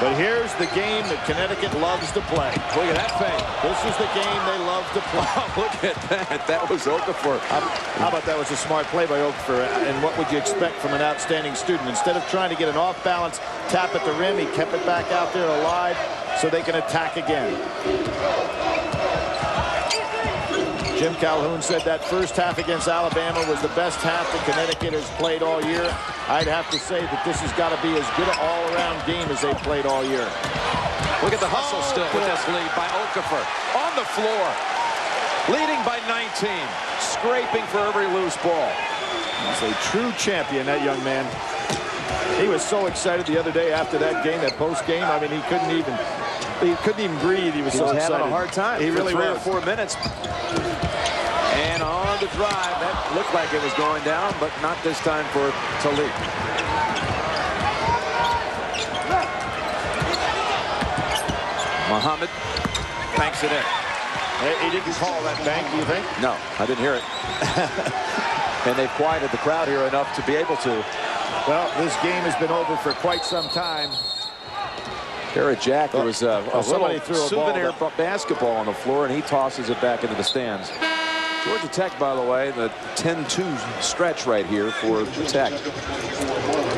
Speaker 1: But here's the game that Connecticut loves to play.
Speaker 2: Look at that fake.
Speaker 1: This is the game they love to play.
Speaker 2: Look at that. That was Okafor.
Speaker 1: How about that was a smart play by Okafor? And what would you expect from an outstanding student? Instead of trying to get an off-balance tap at the rim, he kept it back out there alive so they can attack again. Jim Calhoun said that first half against Alabama was the best half that Connecticut has played all year. I'd have to say that this has got to be as good an all-around game as they've played all year.
Speaker 2: Look at the hustle still with this lead by Okafor. On the floor. Leading by 19. Scraping for every loose ball.
Speaker 1: He's a true champion, that young man. He was so excited the other day after that game, that post game. I mean, he couldn't even breathe. He was so excited.
Speaker 2: Having a hard time.
Speaker 1: He really
Speaker 2: was. 3 or 4
Speaker 1: was.
Speaker 2: minutes. And on the drive, that looked like it was going down, but not this time for Talib. Muhammad banks it in.
Speaker 1: He didn't call that bank, do you think?
Speaker 2: No, I didn't hear it. And they've quieted the crowd here enough to be able to.
Speaker 1: Well, this game has been over for quite some time.
Speaker 2: Garrett Jack, there was a little
Speaker 1: threw a
Speaker 2: souvenir basketball on the floor, and he tosses it back into the stands. Georgia Tech, by the way, the 10-2 stretch right here for Tech.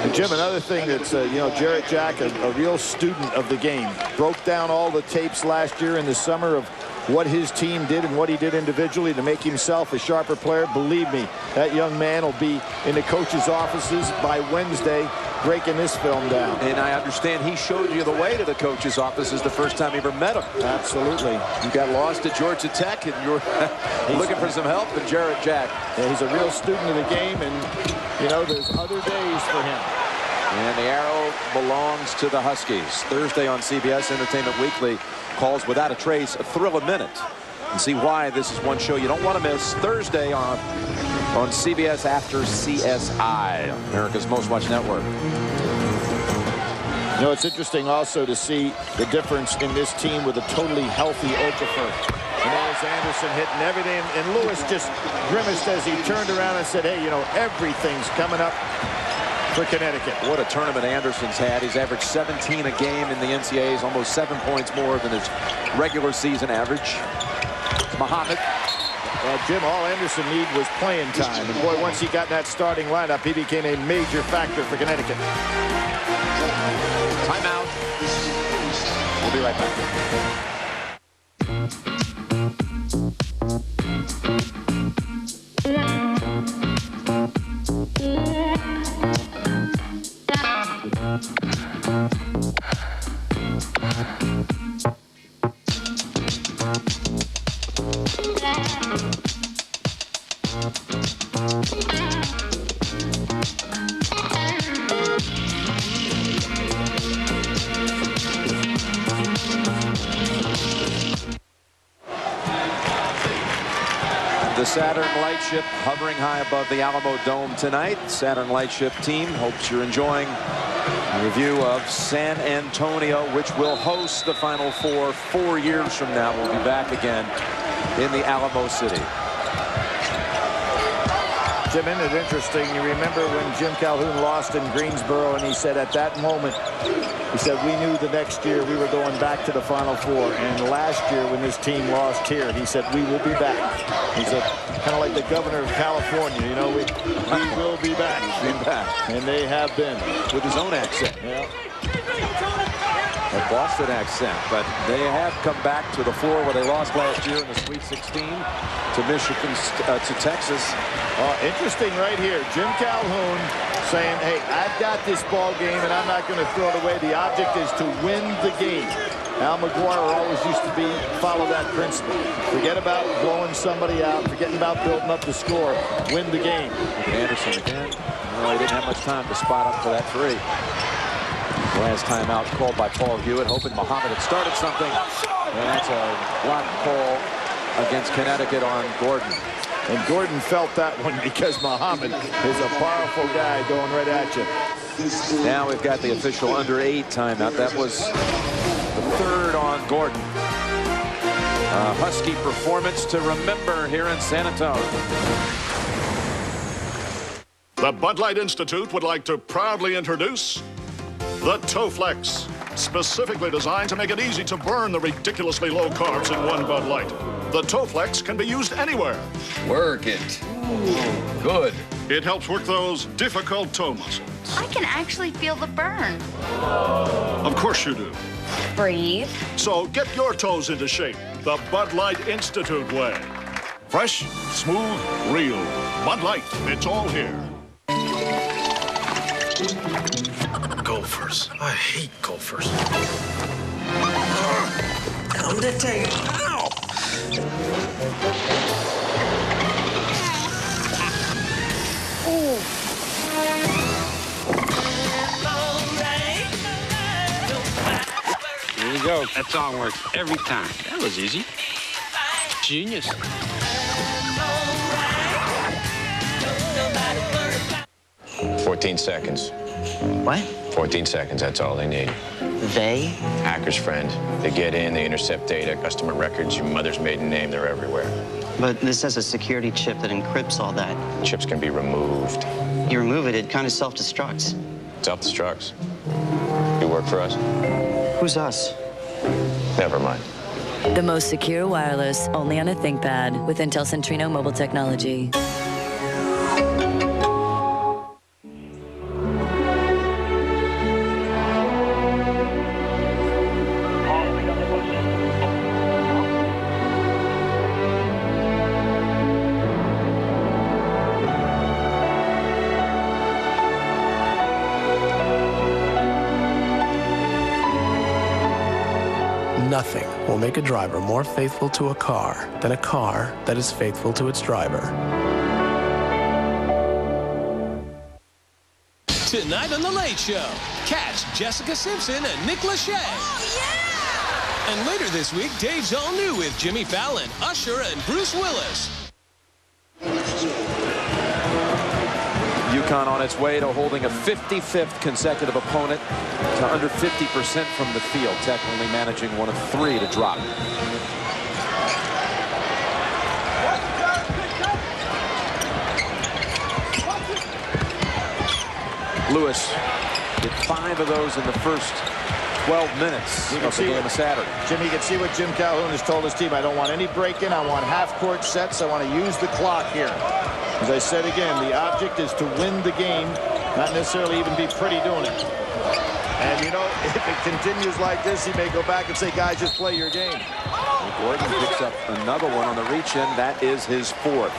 Speaker 1: And Jim, another thing that's, you know, Jarrett Jack, a real student of the game, broke down all the tapes last year in the summer of what his team did and what he did individually to make himself a sharper player. Believe me, that young man will be in the coach's offices by Wednesday breaking this film down.
Speaker 2: And I understand he showed you the way to the coach's offices the first time you ever met him.
Speaker 1: Absolutely.
Speaker 2: You got lost at Georgia Tech and you're looking for some help, and Jarrett Jack.
Speaker 1: Yeah, he's a real student of the game, and, you know, there's other days for him.
Speaker 2: And the arrow belongs to the Huskies. Thursday on CBS Entertainment Weekly calls Without a Trace a Thrill a Minute. And see why this is one show you don't want to miss. Thursday on CBS after CSI, America's Most Watched Network.
Speaker 1: You know, it's interesting also to see the difference in this team with a totally healthy Okafor. And there's Anderson hitting everything. And Lewis just grimaced as he turned around and said, hey, you know, everything's coming up for Connecticut.
Speaker 2: What a tournament Anderson's had. He's averaged 17 a game in the NCAAs, almost 7 points more than his regular season average. Muhammad.
Speaker 1: Well, Jim, all Anderson needed was playing time. And boy, once he got in that starting lineup, he became a major factor for Connecticut.
Speaker 2: Timeout. We'll be right back. The Saturn Lightship hovering high above the Alamo Dome tonight. Saturn Lightship team hopes you're enjoying a review of San Antonio, which will host the Final Four 4 years from now. We'll be back again in the Alamo City.
Speaker 1: Jim, isn't it interesting? You remember when Jim Calhoun lost in Greensboro, and he said at that moment, he said, we knew the next year we were going back to the Final Four. And last year when this team lost here, he said, we will be back. He said, kind of like the governor of California, you know, we will be back. And they have been.
Speaker 2: With his own accent.
Speaker 1: Yeah.
Speaker 2: A Boston accent, but they have come back to the floor where they lost last year in the Sweet 16 to Michigan, to Texas.
Speaker 1: Interesting right here. Jim Calhoun saying, hey, I've got this ball game and I'm not going to throw it away. The object is to win the game. Al McGuire always used to follow that principle. Forget about blowing somebody out. Forgetting about building up the score. Win the game.
Speaker 2: Anderson again. Well, he didn't have much time to spot up for that three. Last timeout called by Paul Hewitt, hoping Muhammad had started something. And that's a block call against Connecticut on Gordon.
Speaker 1: And Gordon felt that one because Muhammad is a powerful guy going right at you.
Speaker 2: Now we've got the official under 8 timeout. That was the third on Gordon. A Husky performance to remember here in San Antonio.
Speaker 4: The Bud Light Institute would like to proudly introduce the Toflex, specifically designed to make it easy to burn the ridiculously low carbs in one Bud Light. The Toflex can be used anywhere.
Speaker 5: Work it. Good.
Speaker 4: It helps work those difficult toe muscles.
Speaker 24: I can actually feel the burn.
Speaker 4: Of course you do.
Speaker 24: Breathe.
Speaker 4: So get your toes into shape the Bud Light Institute way. Fresh, smooth, real. Bud Light, it's all here.
Speaker 19: Gophers. I hate gophers. Come to take it. Ow!
Speaker 3: There you go. That song works every time. That was easy. Genius.
Speaker 18: 14 seconds.
Speaker 23: What?
Speaker 18: 14 seconds, that's all they need.
Speaker 23: They?
Speaker 18: Hacker's friend. They get in, they intercept data, customer records, your mother's maiden name, they're everywhere.
Speaker 23: But this has a security chip that encrypts all that.
Speaker 18: Chips can be removed.
Speaker 23: You remove it, it kind of self-destructs.
Speaker 18: Self-destructs. You work for us?
Speaker 23: Who's us?
Speaker 18: Never mind.
Speaker 6: The most secure wireless, only on a ThinkPad with Intel Centrino mobile technology.
Speaker 19: Nothing will make a driver more faithful to a car than a car that is faithful to its driver.
Speaker 8: Tonight on The Late Show, catch Jessica Simpson and Nick Lachey. Oh, yeah! And later this week, Dave's All New with Jimmy Fallon, Usher, and Bruce Willis.
Speaker 2: UConn on its way to holding a 55th consecutive opponent to under 50% from the field. Tech only managing 1 of 3 to drop. Lewis did 5 of those in the first 12 minutes of the game of Saturday.
Speaker 1: Jimmy, you can see what Jim Calhoun has told his team. I don't want any break-in. I want half-court sets. I want to use the clock here. As I said again, the object is to win the game, not necessarily even be pretty doing it. And, you know, if it continues like this, he may go back and say, guys, just play your game.
Speaker 2: And Gordon picks up another one on the reach-in. That is his 4th.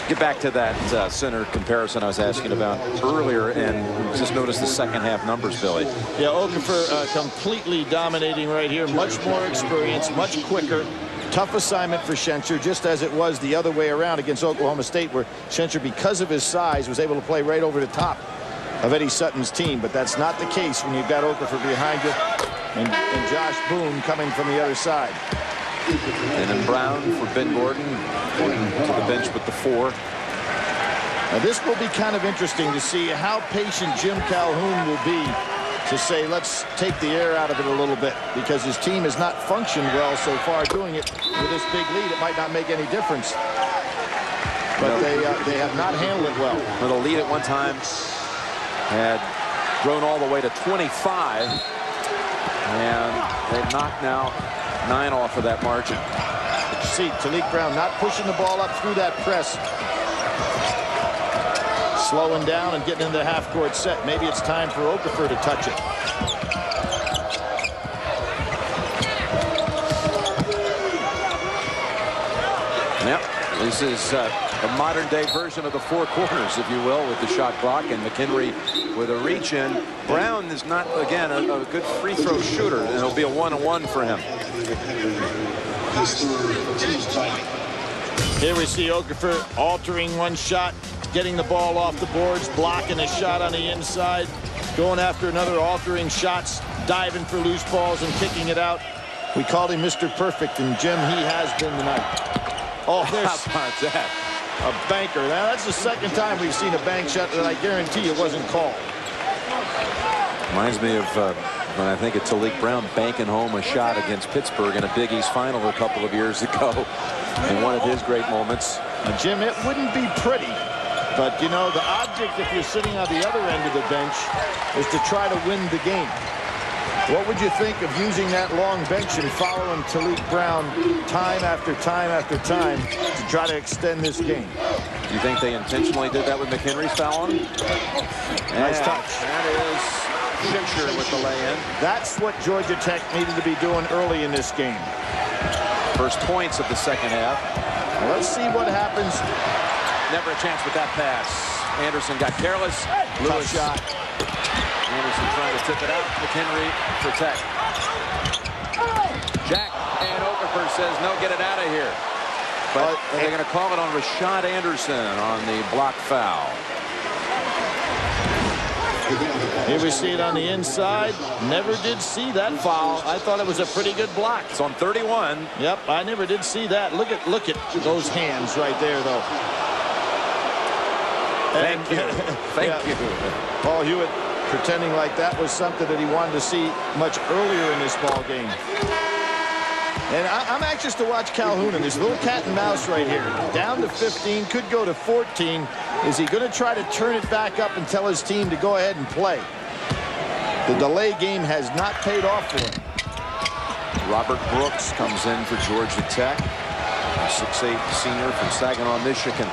Speaker 2: Get back to that center comparison I was asking about earlier, and just notice the second half numbers, Billy.
Speaker 1: Yeah, Okafor completely dominating right here. Much more experience, much quicker. Tough assignment for Schencher, just as it was the other way around against Oklahoma State, where Schencher, because of his size, was able to play right over the top of Eddie Sutton's team. But that's not the case when you've got Okafor behind you and Josh Boone coming from the other side.
Speaker 2: And then Brown for Ben Gordon, to the bench with the 4.
Speaker 1: Now this will be kind of interesting to see how patient Jim Calhoun will be to say, let's take the air out of it a little bit, because his team has not functioned well so far doing it with this big lead. It might not make any difference, but they have not handled it well.
Speaker 2: With a lead at one time had grown all the way to 25, and they've knocked now 9 off of that margin.
Speaker 1: But you see Talik Brown not pushing the ball up through that press, slowing down and getting into the half-court set. Maybe it's time for Okafor to touch it.
Speaker 2: Yep, this is a modern-day version of the 4 corners, if you will, with the shot clock, and McHenry with a reach-in. Brown is not, again, a good free throw shooter, and it'll be a 1-on-1 for him.
Speaker 1: Here we see Okafor altering one shot, getting the ball off the boards, blocking a shot on the inside, going after another, altering shots, diving for loose balls and kicking it out. We called him Mr. Perfect, and Jim, he has been tonight. Oh, there's
Speaker 2: how about that?
Speaker 1: A banker. Now, that's the second time we've seen a bank shot that I guarantee it wasn't called.
Speaker 2: Reminds me of when I think of Talik Brown banking home a shot against Pittsburgh in a Big East final a couple of years ago in one of his great moments.
Speaker 1: And Jim, it wouldn't be pretty, but, you know, the object, if you're sitting on the other end of the bench, is to try to win the game. What would you think of using that long bench and following Talik Brown time after time after time to try to extend this game?
Speaker 2: Do you think they intentionally did that with McHenry's foul on him?
Speaker 1: Nice touch.
Speaker 2: That is Schencher with the lay-in.
Speaker 1: That's what Georgia Tech needed to be doing early in this game.
Speaker 2: First points of the second half.
Speaker 1: Well, let's see what happens.
Speaker 2: Never a chance with that pass. Anderson got careless. Lewis
Speaker 1: shot.
Speaker 2: Anderson trying to tip it out. McHenry protect. Jack and Okafor says, no, get it out of here. But they're going to call it on Rashad Anderson on the block foul.
Speaker 1: Here we see it on the inside. Never did see that foul. I thought it was a pretty good block.
Speaker 2: It's on 31.
Speaker 1: Yep, I never did see that. Look at those hands right there, though.
Speaker 2: Thank you. Thank you.
Speaker 1: Paul Hewitt pretending like that was something that he wanted to see much earlier in this ball game. And I'm anxious to watch Calhoun in this little cat and mouse right here. Down to 15, could go to 14. Is he going to try to turn it back up and tell his team to go ahead and play? The delay game has not paid off for him.
Speaker 2: Robert Brooks comes in for Georgia Tech. 6'8" senior from Saginaw, Michigan.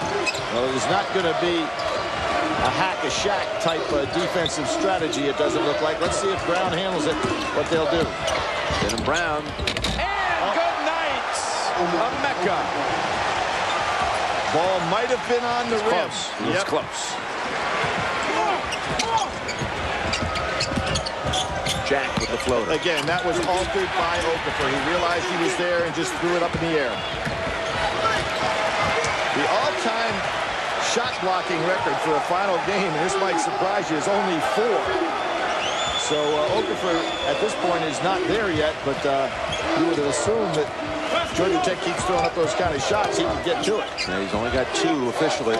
Speaker 1: Well, it is not going to be a hack-a-shack type of defensive strategy, it doesn't look like. Let's see if Brown handles it, what they'll do.
Speaker 2: Denham Brown. And good night, Emeka.
Speaker 1: Ball might have been on the rim.
Speaker 2: It was close. Jack with the floater.
Speaker 1: Again, that was altered by Okafor. He realized he was there and just threw it up in the air. The all-time shot blocking record for a final game, and this might surprise you, is only 4. So Okafor at this point is not there yet, but you would assume that Georgia Tech keeps throwing up those kind of shots, he can get to it.
Speaker 2: Yeah, he's only got 2 officially.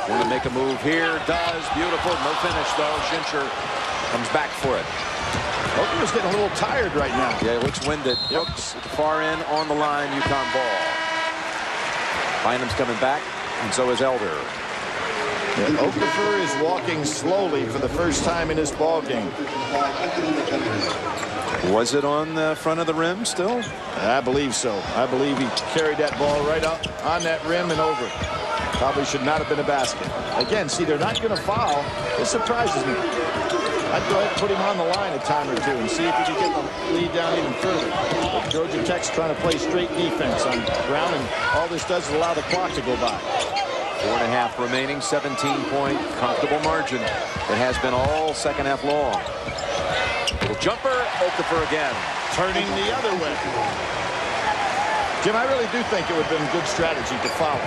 Speaker 2: Want to make a move here, does, beautiful, no finish though. Schincher comes back for it.
Speaker 1: Okafor's getting a little tired right now.
Speaker 2: Yeah, he looks winded. Brooks at the far end, on the line, UConn ball. Bynum's coming back, and so is Elder.
Speaker 1: Yeah, Okafor is walking slowly for the first time in this ball game.
Speaker 2: Was it on the front of the rim still?
Speaker 1: I believe so. I believe he carried that ball right up on that rim and over. Probably should not have been a basket. Again, see, they're not going to foul. It surprises me. I'd go ahead and put him on the line a time or two and see if he can get the lead down even further. But Georgia Tech's trying to play straight defense on Brown, and all this does is allow the clock to go by.
Speaker 2: 4.5 remaining, 17-point comfortable margin. It has been all second half long. Little jumper, Okafor again.
Speaker 1: Turning the other way. Jim, I really do think it would have been good strategy to foul.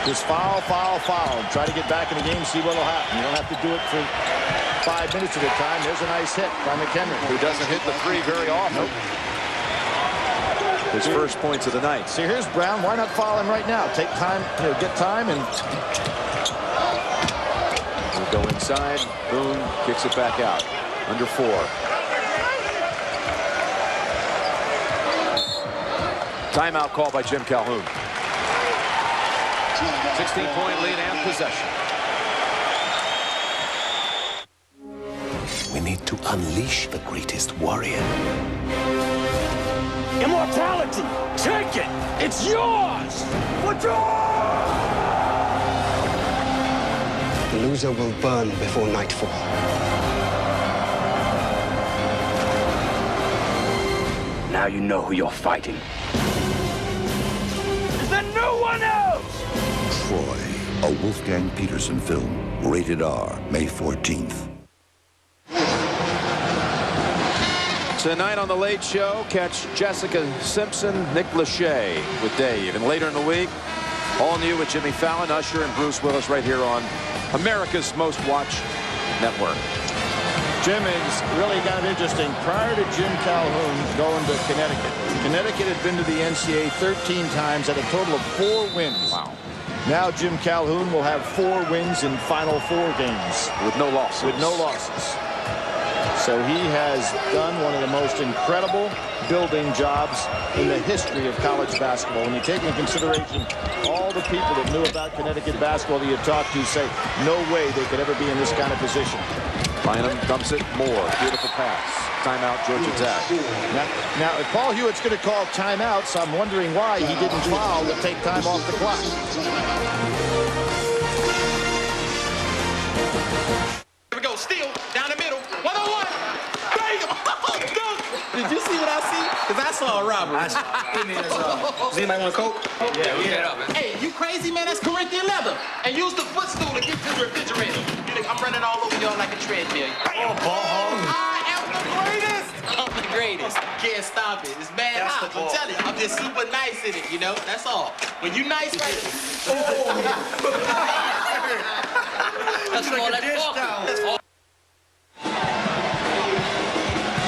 Speaker 1: Just foul, foul, foul. Try to get back in the game, see what will happen. You don't have to do it for 5 minutes at a time. There's a nice hit by McHenry,
Speaker 2: who doesn't hit the 3 very often. Nope. His first points of the night.
Speaker 1: See, here's Brown. Why not foul him right now? Take time, get time, and
Speaker 2: we'll go inside. Boone kicks it back out. Under 4. Timeout call by Jim Calhoun. 16-point lead and possession.
Speaker 18: We need to unleash the greatest warrior.
Speaker 17: Immortality! Take it! It's yours! For yours!
Speaker 9: The loser will burn before nightfall.
Speaker 17: Now you know who you're fighting. Is there no one else?
Speaker 10: Troy, a Wolfgang Peterson film. Rated R, May 14th.
Speaker 2: Tonight on The Late Show, catch Jessica Simpson, Nick Lachey with Dave. And later in the week, all new with Jimmy Fallon, Usher, and Bruce Willis right here on America's Most Watched Network.
Speaker 1: Jim, is really kind of interesting. Prior to Jim Calhoun going to Connecticut, Connecticut had been to the NCAA 13 times at a total of 4 wins.
Speaker 2: Wow.
Speaker 1: Now Jim Calhoun will have 4 wins in Final 4 games.
Speaker 2: With no losses.
Speaker 1: With no losses. So he has done one of the most incredible building jobs in the history of college basketball. When you take into consideration all the people that knew about Connecticut basketball that you talked to say no way they could ever be in this kind of position.
Speaker 2: Bynum dumps it more. Beautiful pass. Timeout, Georgia Tech.
Speaker 1: Now, if Paul Hewitt's going to call timeouts, I'm wondering why he didn't foul to take time off the clock.
Speaker 17: Here we go. Steal down the middle. 1-on-1. Bang! Did you see what I see? Because I saw a
Speaker 5: robbery.
Speaker 9: Does anybody want a Coke?
Speaker 5: Yeah, we get up, man.
Speaker 7: Hey, you crazy, man? That's Corinthian leather. And use the footstool to get to the refrigerator. I'm running all over y'all like a treadmill.
Speaker 9: Oh, ball.
Speaker 7: I am the greatest. I'm the greatest. Can't stop it. It's bad hot. I'm telling you, I'm just super nice in it, you know? That's all. When you nice, right?
Speaker 5: That's all that talking.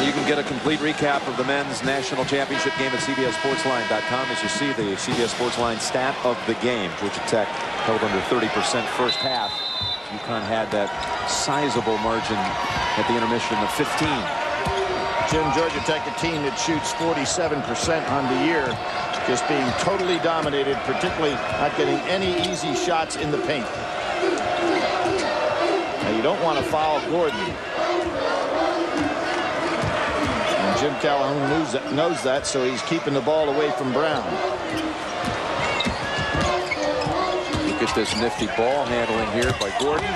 Speaker 2: You can get a complete recap of the men's national championship game at CBSSportsLine.com as you see the CBS Sports Line stat of the game. Georgia Tech held under 30% first half. UConn had that sizable margin at the intermission of 15.
Speaker 1: Jim, Georgia Tech, a team that shoots 47% on the year, just being totally dominated, particularly not getting any easy shots in the paint. Now, you don't want to foul Gordon. And Jim Calhoun knows that, so he's keeping the ball away from Brown.
Speaker 2: Look at this nifty ball handling here by Gordon.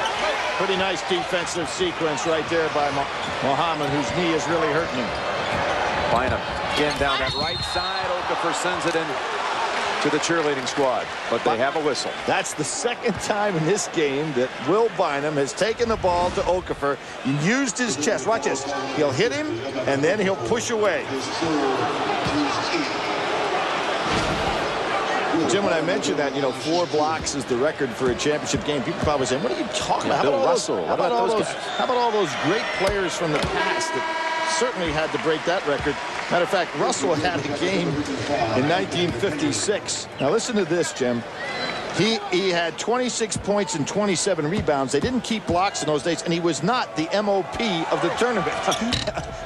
Speaker 1: Pretty nice defensive sequence right there by Muhammad, whose knee is really hurting him.
Speaker 2: Bynum again down that right side. Okafor sends it in to the cheerleading squad, but they have a whistle.
Speaker 1: That's the second time in this game that Will Bynum has taken the ball to Okafor and used his chest. Watch this. He'll hit him, and then he'll push away. Jim, when I mentioned that, 4 blocks is the record for a championship game, people probably saying, what are you talking about?
Speaker 2: Bill Russell.
Speaker 1: How about all those great players from the past that certainly had to break that record? Matter of fact, Russell had a game in 1956. Now listen to this, Jim. He had 26 points and 27 rebounds. They didn't keep blocks in those days, and he was not the MOP of the tournament.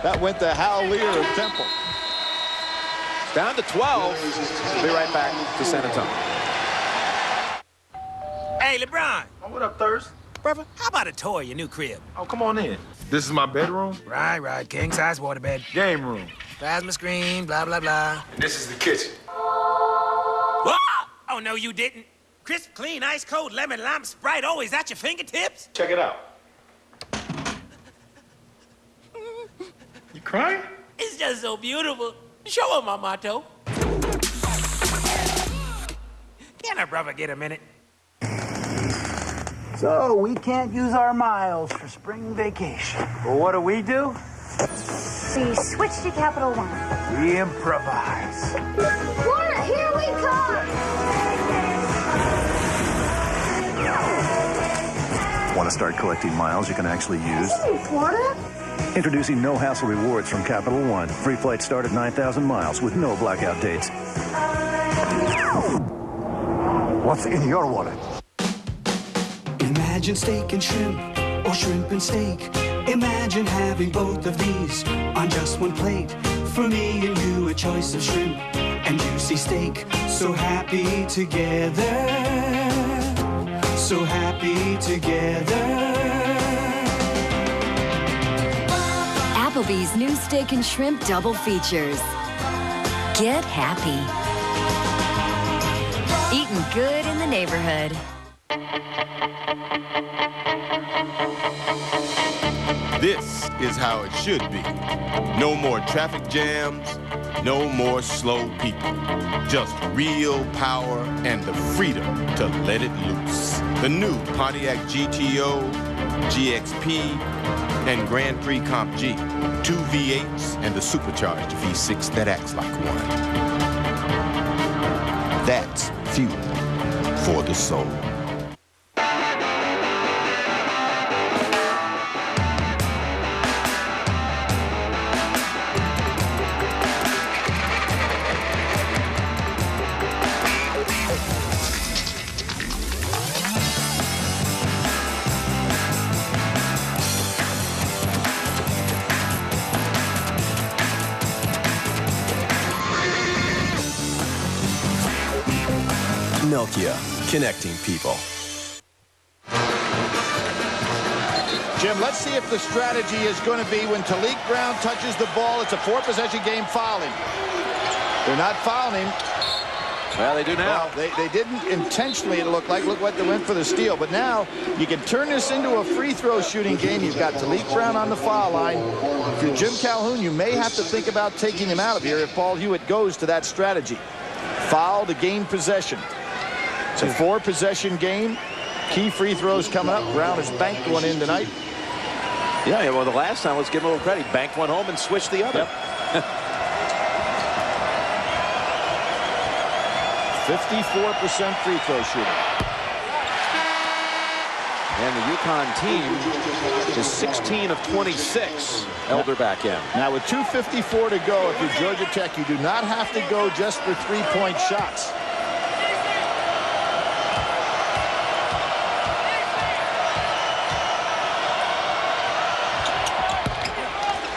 Speaker 1: That went to Hal Lear of Temple.
Speaker 2: Down to 12. We'll be right back to San Antonio.
Speaker 11: Hey, LeBron.
Speaker 12: Oh, what up, Thirst?
Speaker 11: Brother, how about a tour of your new crib?
Speaker 12: Oh, come on in. This is my bedroom?
Speaker 11: Right. King-size waterbed.
Speaker 12: Game room.
Speaker 11: Plasma screen, blah, blah, blah.
Speaker 12: And this is the kitchen.
Speaker 11: Whoa! Oh, no, you didn't. Crisp, clean, ice cold, lemon, lime, Sprite, always at your fingertips.
Speaker 12: Check it out. You crying?
Speaker 11: It's just so beautiful. Show him my motto. Can a brother get a minute?
Speaker 14: So we can't use our miles for spring vacation. Well, what do?
Speaker 24: We switch to Capital One.
Speaker 14: We improvise.
Speaker 24: Florida, here we come!
Speaker 15: Want to start collecting miles you can actually use?
Speaker 24: Florida?
Speaker 15: Introducing No Hassle Rewards from Capital One. Free flights start at 9,000 miles with no blackout dates.
Speaker 10: What's in your wallet?
Speaker 17: Imagine steak and shrimp, or shrimp and steak. Imagine having both of these on just one plate. For me and you, a choice of shrimp and juicy steak. So happy together. So happy together.
Speaker 16: Applebee's new steak and shrimp double features. Get happy. Eating good in the neighborhood.
Speaker 27: This is how it should be. No more traffic jams, no more slow people. Just real power and the freedom to let it loose. The new Pontiac GTO, GXP, and Grand Prix Comp G. 2 V8s and the supercharged V6 that acts like one. That's fuel for the soul.
Speaker 19: Nokia, connecting people.
Speaker 1: Jim, let's see if the strategy is going to be when Talik Brown touches the ball, it's a 4-possession game, foul him. They're not fouling him.
Speaker 2: Well, they do now.
Speaker 1: Well, they didn't intentionally, it looked like. Look what they went for the steal. But now you can turn this into a free throw shooting game. You've got Talik Brown on the foul line. If you're Jim Calhoun, you may have to think about taking him out of here if Paul Hewitt goes to that strategy. Foul to gain possession. It's a 4-possession game. Key free throws coming up. Brown has banked one in tonight.
Speaker 2: Yeah, well, the last time, let's give him a little credit. He banked one home and switched the other.
Speaker 1: Yep. 54% free throw shooting.
Speaker 2: And the UConn team is 16 of 26. Elder back in.
Speaker 1: Now with 2:54 to go, if you're Georgia Tech, you do not have to go just for 3-point shots.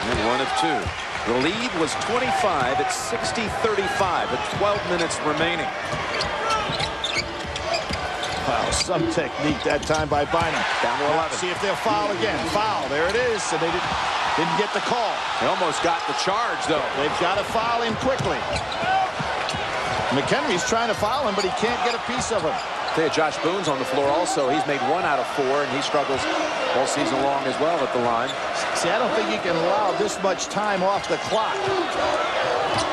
Speaker 2: And 1 of 2. The lead was 25 at 60-35 with 12 minutes remaining.
Speaker 1: Wow, some technique that time by Bynum.
Speaker 2: Down to 11.
Speaker 1: See if they'll foul again. Foul. There it is. And they didn't get the call.
Speaker 2: They almost got the charge, though.
Speaker 1: They've got to foul him quickly. McHenry's trying to foul him, but he can't get a piece of him.
Speaker 2: Josh Boone's on the floor also. He's made 1 out of 4, and he struggles all season long as well at the line.
Speaker 1: See, I don't think you can allow this much time off the clock.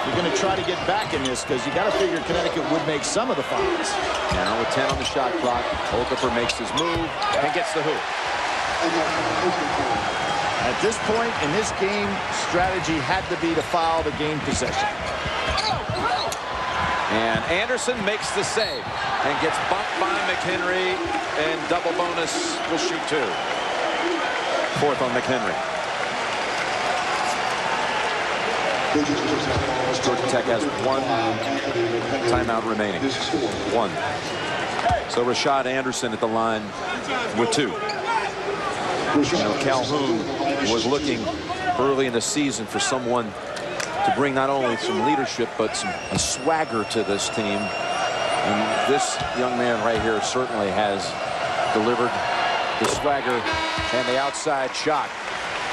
Speaker 1: You're going to try to get back in this because you got to figure Connecticut would make some of the fouls.
Speaker 2: Now with 10 on the shot clock, Okafor makes his move and gets the hoop.
Speaker 1: At this point in this game, strategy had to be to foul to gain possession.
Speaker 2: And Anderson makes the save and gets bumped by McHenry, and double bonus will shoot 2. 4th on McHenry. Georgia Tech has 1 timeout remaining. 1. So Rashad Anderson at the line with 2. You know, Calhoun was looking early in the season for someone to bring not only some leadership but a swagger to this team. And this young man right here certainly has delivered the swagger and the outside shot.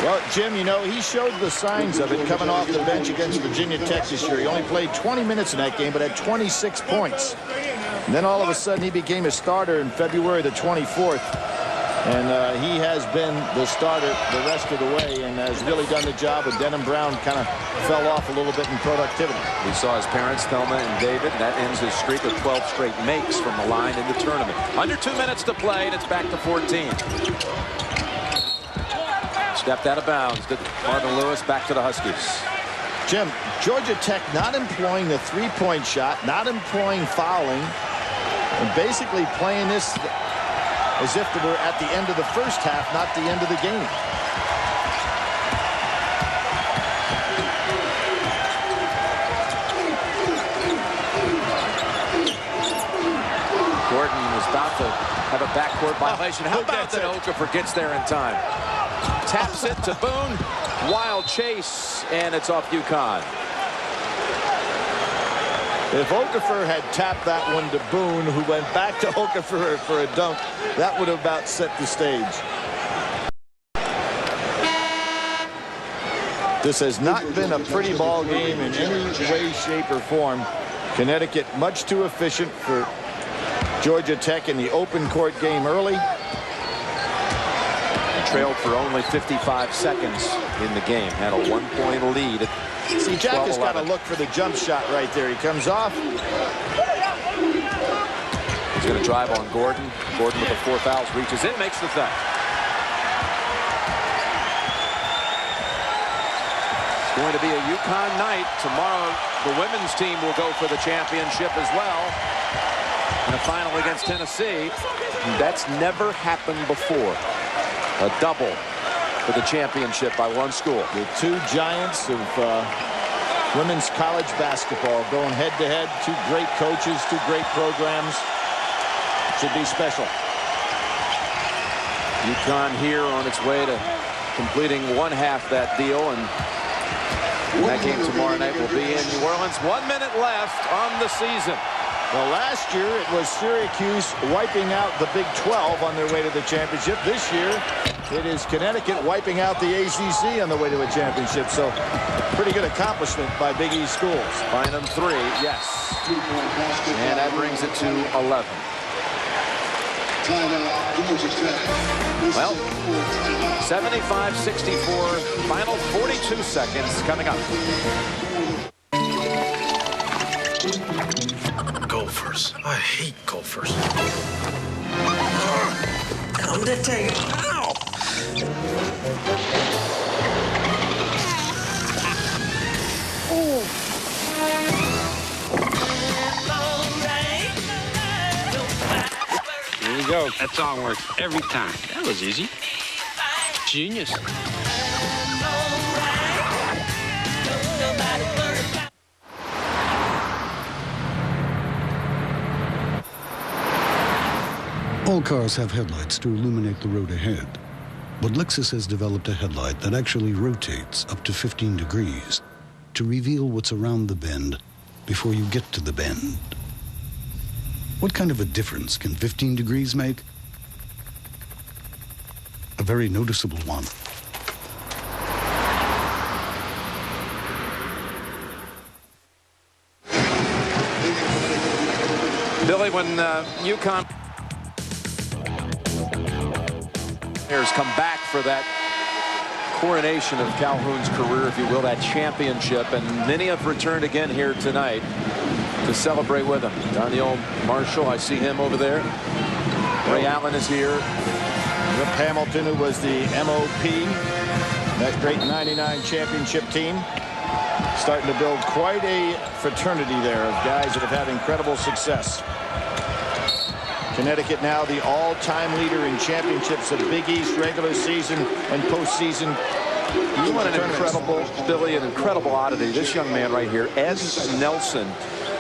Speaker 1: Well, Jim, you know, he showed the signs of it coming off the bench against Virginia Tech this year. He only played 20 minutes in that game, but had 26 points. And then all of a sudden he became a starter in February the 24th. And he has been the starter the rest of the way and has really done the job. And Denham Brown kind of fell off a little bit in productivity.
Speaker 2: We saw his parents, Thelma and David, and that ends his streak of 12 straight makes from the line in the tournament. Under 2 minutes to play, and it's back to 14. Stepped out of bounds. Marvin Lewis back to the Huskies.
Speaker 1: Jim, Georgia Tech not employing the 3-point shot, not employing fouling, and basically playing this as if they were at the end of the first half, not the end of the game.
Speaker 2: Gordon was about to have a backcourt violation. How about that Okafor gets there in time? Taps it to Boone. Wild chase, and it's off UConn.
Speaker 1: If Okafor had tapped that one to Boone, who went back to Okafor for a dunk, that would have about set the stage. This has not been a pretty ball game in any way, shape, or form. Connecticut much too efficient for Georgia Tech in the open court game early.
Speaker 2: Trailed for only 55 seconds in the game. Had a 1-point lead.
Speaker 1: See, Jack has got to look for the jump shot right there. He comes off.
Speaker 2: He's going to drive on Gordon. Gordon with the 4 fouls reaches in, makes the thing. It's going to be a UConn night. Tomorrow, the women's team will go for the championship as well. In a final against Tennessee. That's never happened before. A double for the championship by one school.
Speaker 1: The 2 giants of women's college basketball going head-to-head. 2 great coaches, 2 great programs. Should be special.
Speaker 2: UConn here on its way to completing 1/2 that deal, and that game tomorrow night will be in New Orleans. 1 minute left on the season.
Speaker 1: Well, last year it was Syracuse wiping out the Big 12 on their way to the championship. This year, It is Connecticut wiping out the ACC on the way to a championship. So pretty good accomplishment by Big East schools.
Speaker 2: Bynum 3, yes. And that brings it to 11. Well, 75-64, final 42 seconds coming up.
Speaker 19: Gophers. I hate gophers. Come to take it. Ow!
Speaker 3: There you go. That song works every time. That was easy. Genius.
Speaker 4: All cars have headlights to illuminate the road ahead. But Lexus has developed a headlight that actually rotates up to 15 degrees to reveal what's around the bend before you get to the bend. What kind of a difference can 15 degrees make? A very noticeable one.
Speaker 2: Billy, when UConn players come back for that coronation of Calhoun's career, if you will, that championship, and many have returned again here tonight to celebrate with him. Daniel Marshall, I see him over there. Ray Allen is here.
Speaker 1: Rip Hamilton, who was the MOP, that great '99 championship team. Starting to build quite a fraternity there of guys that have had incredible success. Connecticut now the all-time leader in championships of Big East regular season and postseason.
Speaker 2: You want an incredible, Billy, an incredible oddity. This young man right here, Ed Nelson,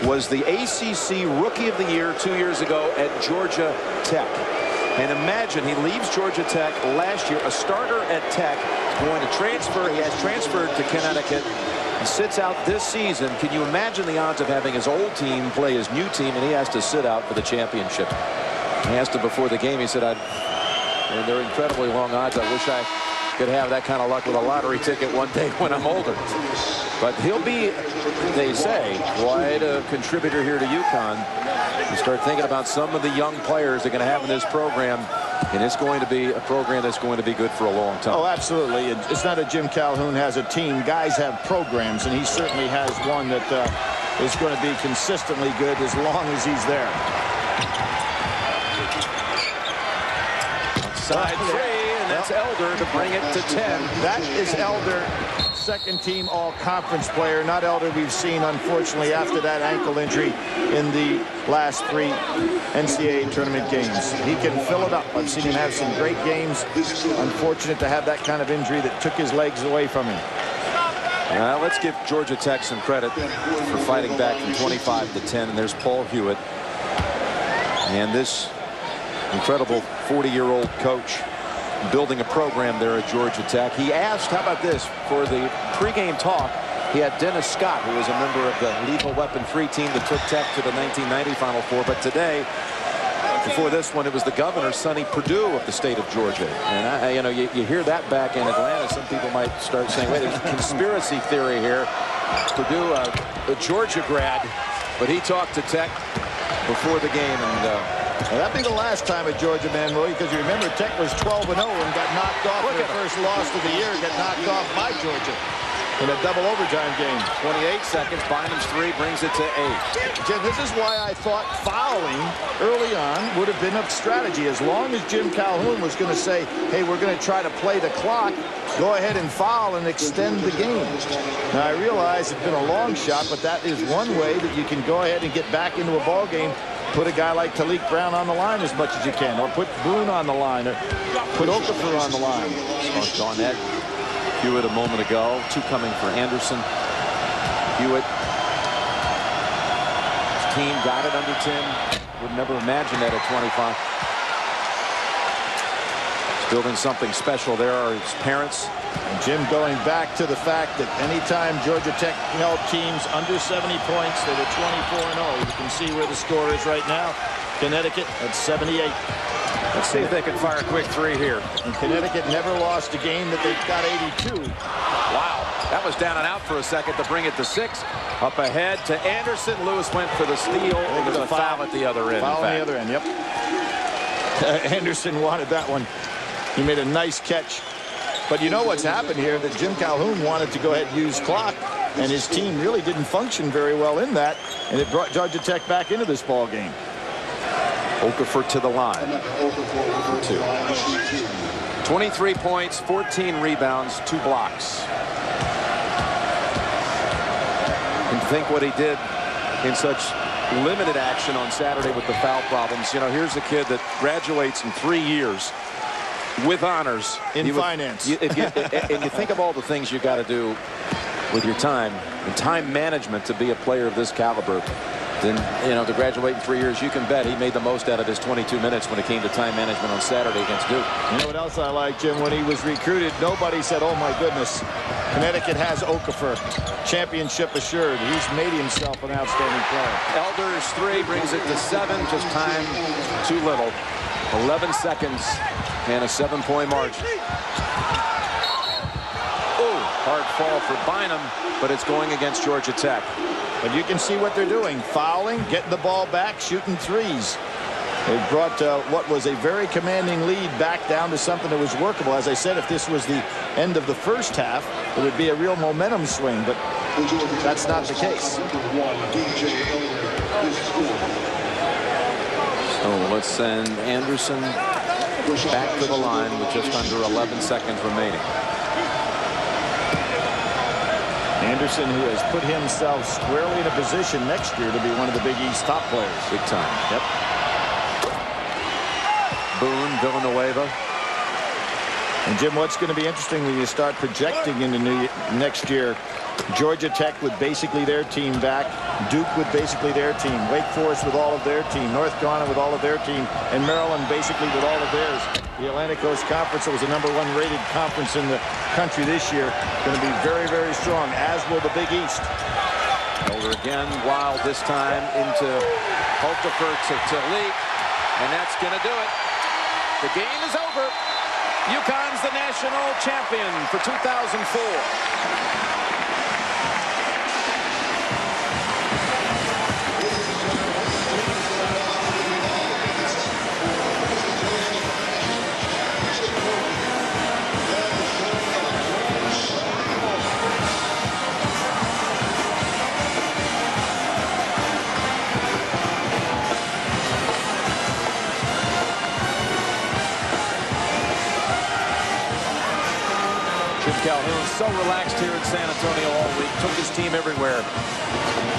Speaker 2: was the ACC Rookie of the Year 2 years ago at Georgia Tech. And imagine, he leaves Georgia Tech last year, a starter at Tech, going to transfer. He has transferred to Connecticut. He sits out this season. Can you imagine the odds of having his old team play his new team, and he has to sit out for the championship? He asked him before the game. He said, they're incredibly long odds. I wish I could have that kind of luck with a lottery ticket one day when I'm older. But he'll be, they say, quite a contributor here to UConn. You start thinking about some of the young players they're going to have in this program, and it's going to be a program that's going to be good for a long time.
Speaker 1: Oh, absolutely. It's not a Jim Calhoun has a team. Guys have programs, and he certainly has one that is going to be consistently good as long as he's there.
Speaker 2: Side three, and that's Elder to bring it to 10.
Speaker 1: That is Elder, second team all-conference player. Not Elder we've seen, unfortunately, after that ankle injury in the last 3 NCAA tournament games. He can fill it up. I've seen him have some great games. Unfortunate to have that kind of injury that took his legs away from him.
Speaker 2: Now let's give Georgia Tech some credit for fighting back from 25 to 10. And there's Paul Hewitt. And this incredible 40-year-old coach building a program there at Georgia Tech. He asked, how about this, for the pregame talk, he had Dennis Scott, who was a member of the Lethal Weapon Free team that took Tech to the 1990 Final Four. But today, before this one, it was the governor, Sonny Perdue, of the state of Georgia. And you hear that back in Atlanta. Some people might start saying, wait, there's a conspiracy theory here. Perdue, a Georgia grad, but he talked to Tech before the game. And
Speaker 1: that'd be the last time at Georgia, man, Roy, because you remember Tech was 12-0 and got knocked off their first loss of the year, got knocked off by Georgia in a double overtime game.
Speaker 2: 28 seconds. Bynum's 3 brings it to 8.
Speaker 1: Jim, this is why I thought fouling early on would have been a strategy. As long as Jim Calhoun was going to say, hey, we're going to try to play the clock, go ahead and foul and extend the game. Now, I realize it's been a long shot, but that is one way that you can go ahead and get back into a ball game. Put a guy like Talik Brown on the line as much as you can, or put Boone on the line, or put Okafor on the line.
Speaker 2: Garnett, Hewitt a moment ago. 2 coming for Anderson. Hewitt. His team got it under 10. Would never imagine that at 25. He's building something special. There are his parents.
Speaker 1: And Jim going back to the fact that anytime Georgia Tech held teams under 70 points, they were 24-0. You can see where the score is right now. Connecticut at 78.
Speaker 2: Let's see if they can fire a quick three here.
Speaker 1: And Connecticut never lost a game that they've got 82.
Speaker 2: Wow. That was down and out for a second to bring it to 6. Up ahead to Anderson. Lewis went for the steal. And there's a foul at the other end.
Speaker 1: Foul on the other end, yep. Anderson wanted that one. He made a nice catch. But you know what's happened here, that Jim Calhoun wanted to go ahead and use clock, and his team really didn't function very well in that, and it brought Georgia Tech back into this ball game.
Speaker 2: Okafor to the line. 23 points, 14 rebounds, 2 blocks. And think what he did in such limited action on Saturday with the foul problems. You know, here's a kid that graduates in 3 years with honors
Speaker 1: in finance.
Speaker 2: And you think of all the things you got to do with your time and time management to be a player of this caliber. Then, you know, to graduate in 3 years, you can bet he made the most out of his 22 minutes when it came to time management on Saturday against Duke.
Speaker 1: You know what else I like, Jim? When he was recruited, nobody said, oh, my goodness, Connecticut has Okafor. Championship assured. He's made himself an outstanding player.
Speaker 2: Elders 3 brings it to 7. Just time too little. 11 seconds and a 7-point margin. Oh, hard fall for Bynum, but it's going against Georgia Tech.
Speaker 1: But you can see what they're doing. Fouling, getting the ball back, shooting threes. They brought what was a very commanding lead back down to something that was workable. As I said, if this was the end of the first half, it would be a real momentum swing, but that's not the case.
Speaker 2: So let's send Anderson back to the line with just under 11 seconds remaining.
Speaker 1: Anderson, who has put himself squarely in a position next year to be one of the Big East top players.
Speaker 2: Big time.
Speaker 1: Yep.
Speaker 2: Boone, Villanueva.
Speaker 1: And Jim, what's going to be interesting when you start projecting into next year, Georgia Tech with basically their team back, Duke with basically their team, Wake Forest with all of their team, North Carolina with all of their team, and Maryland basically with all of theirs. The Atlantic Coast Conference, that was the #1 rated conference in the country this year, going to be very, very strong, as will the Big East.
Speaker 2: Elder again, wild this time into Okafor to Leak, and that's going to do it. The game is over. UConn's the national champion for 2004. Calhoun so relaxed here in San Antonio all week. Took his team everywhere.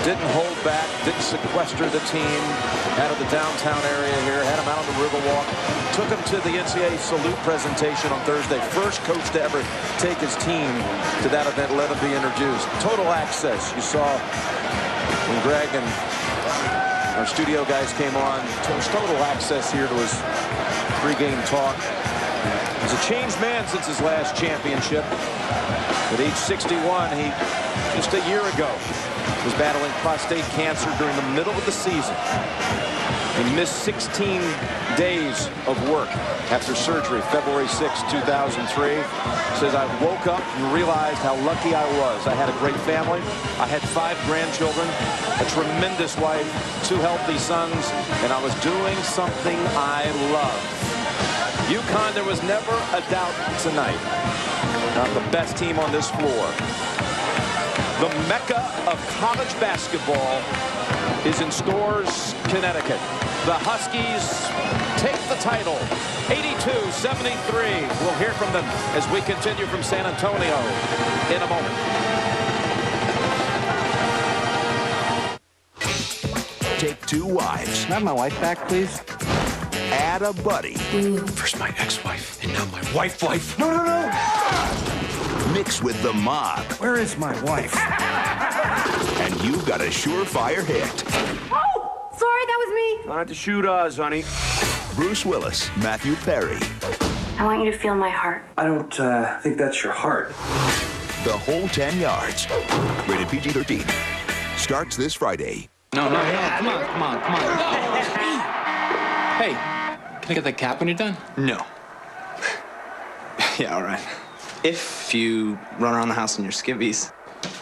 Speaker 2: Didn't hold back. Didn't sequester the team out of the downtown area here. Had him out on the Riverwalk. Took him to the NCAA salute presentation on Thursday. First coach to ever take his team to that event. Let him be introduced. Total access. You saw when Greg and our studio guys came on. Total access here to his pregame talk. He's a changed man since his last championship. At age 61, he, just a year ago, was battling prostate cancer during the middle of the season. He missed 16 days of work after surgery, February 6, 2003. Says, I woke up and realized how lucky I was. I had a great family. I had 5 grandchildren, a tremendous wife, 2 healthy sons, and I was doing something I loved. UConn, there was never a doubt tonight. Not the best team on this floor. The Mecca of college basketball is in Storrs, Connecticut. The Huskies take the title, 82-73. We'll hear from them as we continue from San Antonio in a moment.
Speaker 10: Take 2 wives.
Speaker 14: Can I have my wife back, please?
Speaker 10: Add a buddy.
Speaker 18: First my ex-wife, and now my wife.
Speaker 14: No, no, no!
Speaker 10: Mix with the mob.
Speaker 14: Where is my wife?
Speaker 10: And you've got a surefire hit.
Speaker 24: Oh! Sorry, that was me.
Speaker 9: Don't have to shoot us, honey.
Speaker 10: Bruce Willis, Matthew Perry.
Speaker 24: I want you to feel my heart.
Speaker 9: I don't think that's your heart.
Speaker 10: The Whole 10 Yards. Rated PG-13. Starts this Friday.
Speaker 9: No, come on.
Speaker 7: Hey, Can I get the cap when you're done?
Speaker 13: No. Yeah, all right. If you run around the house in your skivvies.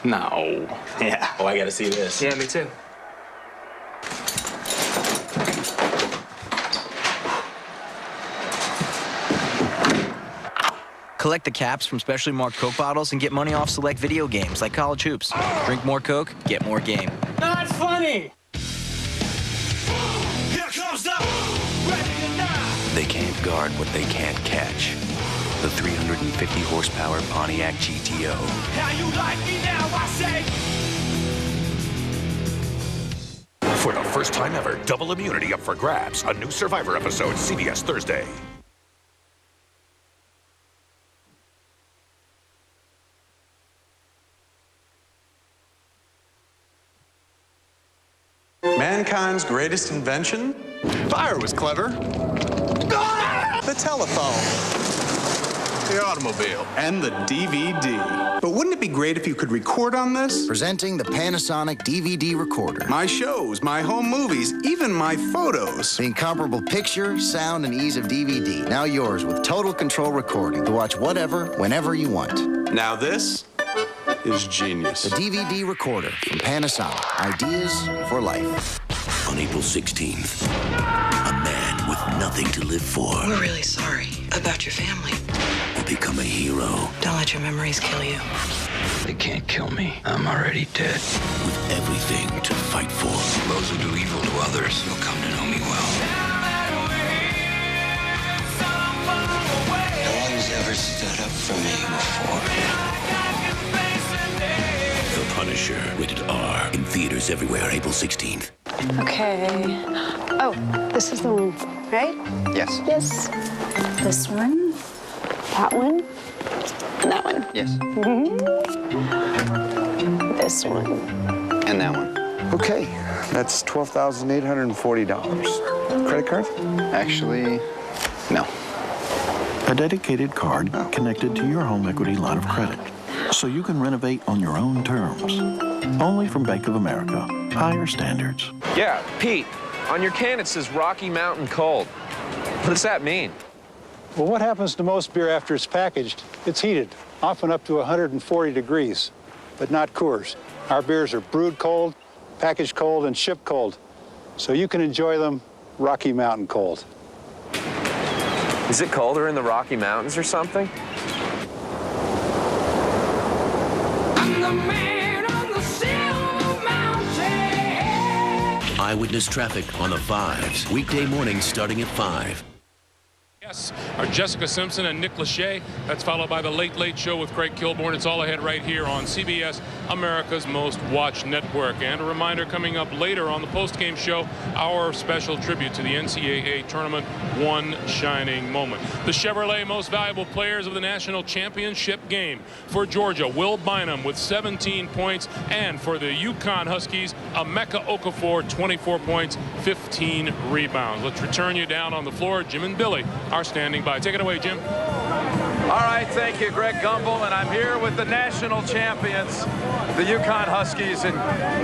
Speaker 7: No.
Speaker 13: Yeah.
Speaker 7: Oh, I gotta see this.
Speaker 13: Yeah, me too.
Speaker 20: Collect the caps from specially marked Coke bottles and get money off select video games like College Hoops. Drink more Coke, get more game.
Speaker 11: Not funny!
Speaker 8: Here comes the ready to die.
Speaker 18: They can't guard what they can't catch. The 350 horsepower Pontiac GTO.
Speaker 8: How you like me now, I say?
Speaker 21: For the first time ever, double immunity up for grabs. A new Survivor episode, CBS Thursday.
Speaker 22: Mankind's greatest invention? Fire was clever. The telephone. The automobile. And the DVD. But wouldn't it be great if you could record on this?
Speaker 23: Presenting the Panasonic DVD recorder.
Speaker 22: My shows, my home movies, even my photos.
Speaker 23: The incomparable picture, sound, and ease of DVD. Now yours with total control recording to watch whatever, whenever you want.
Speaker 22: Now this is genius.
Speaker 23: The DVD recorder from Panasonic. Ideas for life.
Speaker 18: On April 16th, a man with nothing to live for
Speaker 25: We're really sorry about your family.
Speaker 18: will become a hero.
Speaker 25: Don't let your memories kill you.
Speaker 18: They can't kill me. I'm already dead. With everything to fight for. Those who do evil to others will come to know me well.
Speaker 25: No one's ever stood up for me before.
Speaker 18: The Punisher, rated R. In theaters everywhere, April 16th.
Speaker 24: Okay. Oh, this is the one, right?
Speaker 13: Yes.
Speaker 24: Yes. This one, that one, and that one.
Speaker 13: Yes.
Speaker 24: This one.
Speaker 13: And that one.
Speaker 26: Okay, that's $12,840. Credit card?
Speaker 13: Actually, no.
Speaker 15: A dedicated card connected to your home equity line of credit. So you can renovate on your own terms. Only from Bank of America. Higher standards.
Speaker 28: Yeah, Pete, on your can it says Rocky Mountain Cold. What does that mean?
Speaker 29: Well, what happens to most beer after it's packaged? It's heated, often up to 140 degrees, but not Coors. Our beers are brewed cold, packaged cold, and shipped cold, so you can enjoy them Rocky Mountain cold.
Speaker 28: Is it colder in the Rocky Mountains or something?
Speaker 18: Eyewitness traffic on the 5s. Weekday mornings starting at 5.
Speaker 30: Yes, are Jessica Simpson and Nick Lachey. That's followed by the Late Late Show with Craig Kilborn. It's all ahead right here on CBS, America's most watched network. And a reminder coming up later on the post-game show, our special tribute to the NCAA tournament, One Shining Moment. The Chevrolet Most Valuable Players of the National Championship game. For Georgia, Will Bynum with 17 points. And for the UConn Huskies, Emeka Okafor, 24 points, 15 rebounds. Let's return you down on the floor. Jim and Billy are standing by. Take it away, Jim.
Speaker 31: All right, thank you, Greg Gumbel, and I'm here with the national champions, the UConn Huskies, and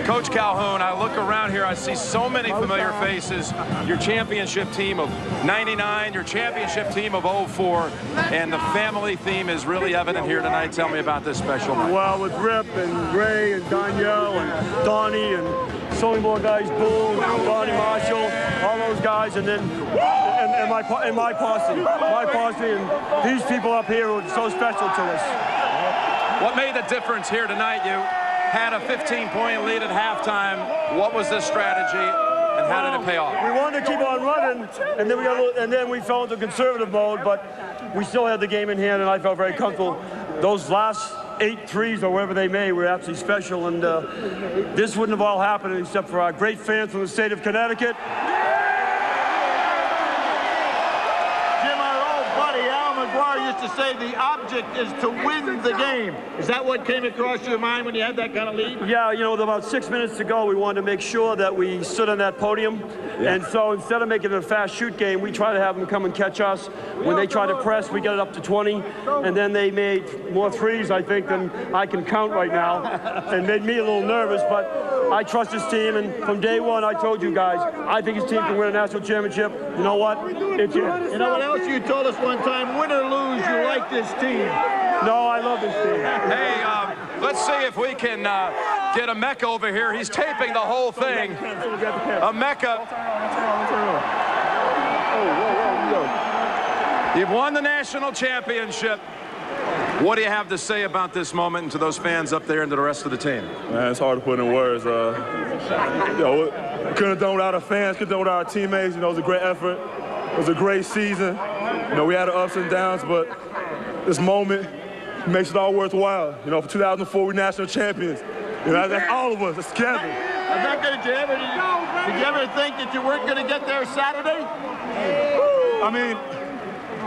Speaker 31: Coach Calhoun. I look around here, I see so many familiar faces. Your championship team of '99, your championship team of '04, and the family theme is really evident here tonight. Tell me about this special night.
Speaker 32: Well, with Rip and Ray and Danielle and Donnie and so many more guys, Boone, Bonnie Marshall, all those guys, and then and my posse, and these people up here are so special to us.
Speaker 31: What made the difference here tonight? You had a 15-point lead at halftime. What was the strategy, and how did it pay off?
Speaker 32: We wanted to keep on running, and then we fell into conservative mode, but we still had the game in hand, and I felt very comfortable. Those last 8 threes, or whatever they made, were absolutely special, and this wouldn't have all happened except for our great fans from the state of Connecticut.
Speaker 1: To say the object is to win the game. Is that what came across your mind when you had that kind of lead?
Speaker 32: Yeah, you know, with about 6 minutes to go, we wanted to make sure that we stood on that podium. Yeah. And so instead of making it a fast shoot game, we try to have them come and catch us. When they try to press, we get it up to 20. And then they made more threes, I think, than I can count right now. And made me a little nervous. But I trust this team, and from day one, I told you guys, I think his team can win a national championship. You know what? It's you.
Speaker 1: You know what else you told us one time? Win or lose, you like this team.
Speaker 32: No, I love this team.
Speaker 31: Hey, let's see if we can get Emeka over here. He's taping the whole thing. Emeka. You've won the national championship. What do you have to say about this moment and to those fans up there and to the rest of the team?
Speaker 32: Man, it's hard to put in words. Couldn't have done without our fans, couldn't have done without our teammates. You know, it was a great effort. It was a great season. You know, we had our ups and downs, but this moment makes it all worthwhile. You know, for 2004, we're national champions. You know, that's all of us. It's together.
Speaker 1: Did you ever think that you weren't going to get there Saturday?
Speaker 32: I mean,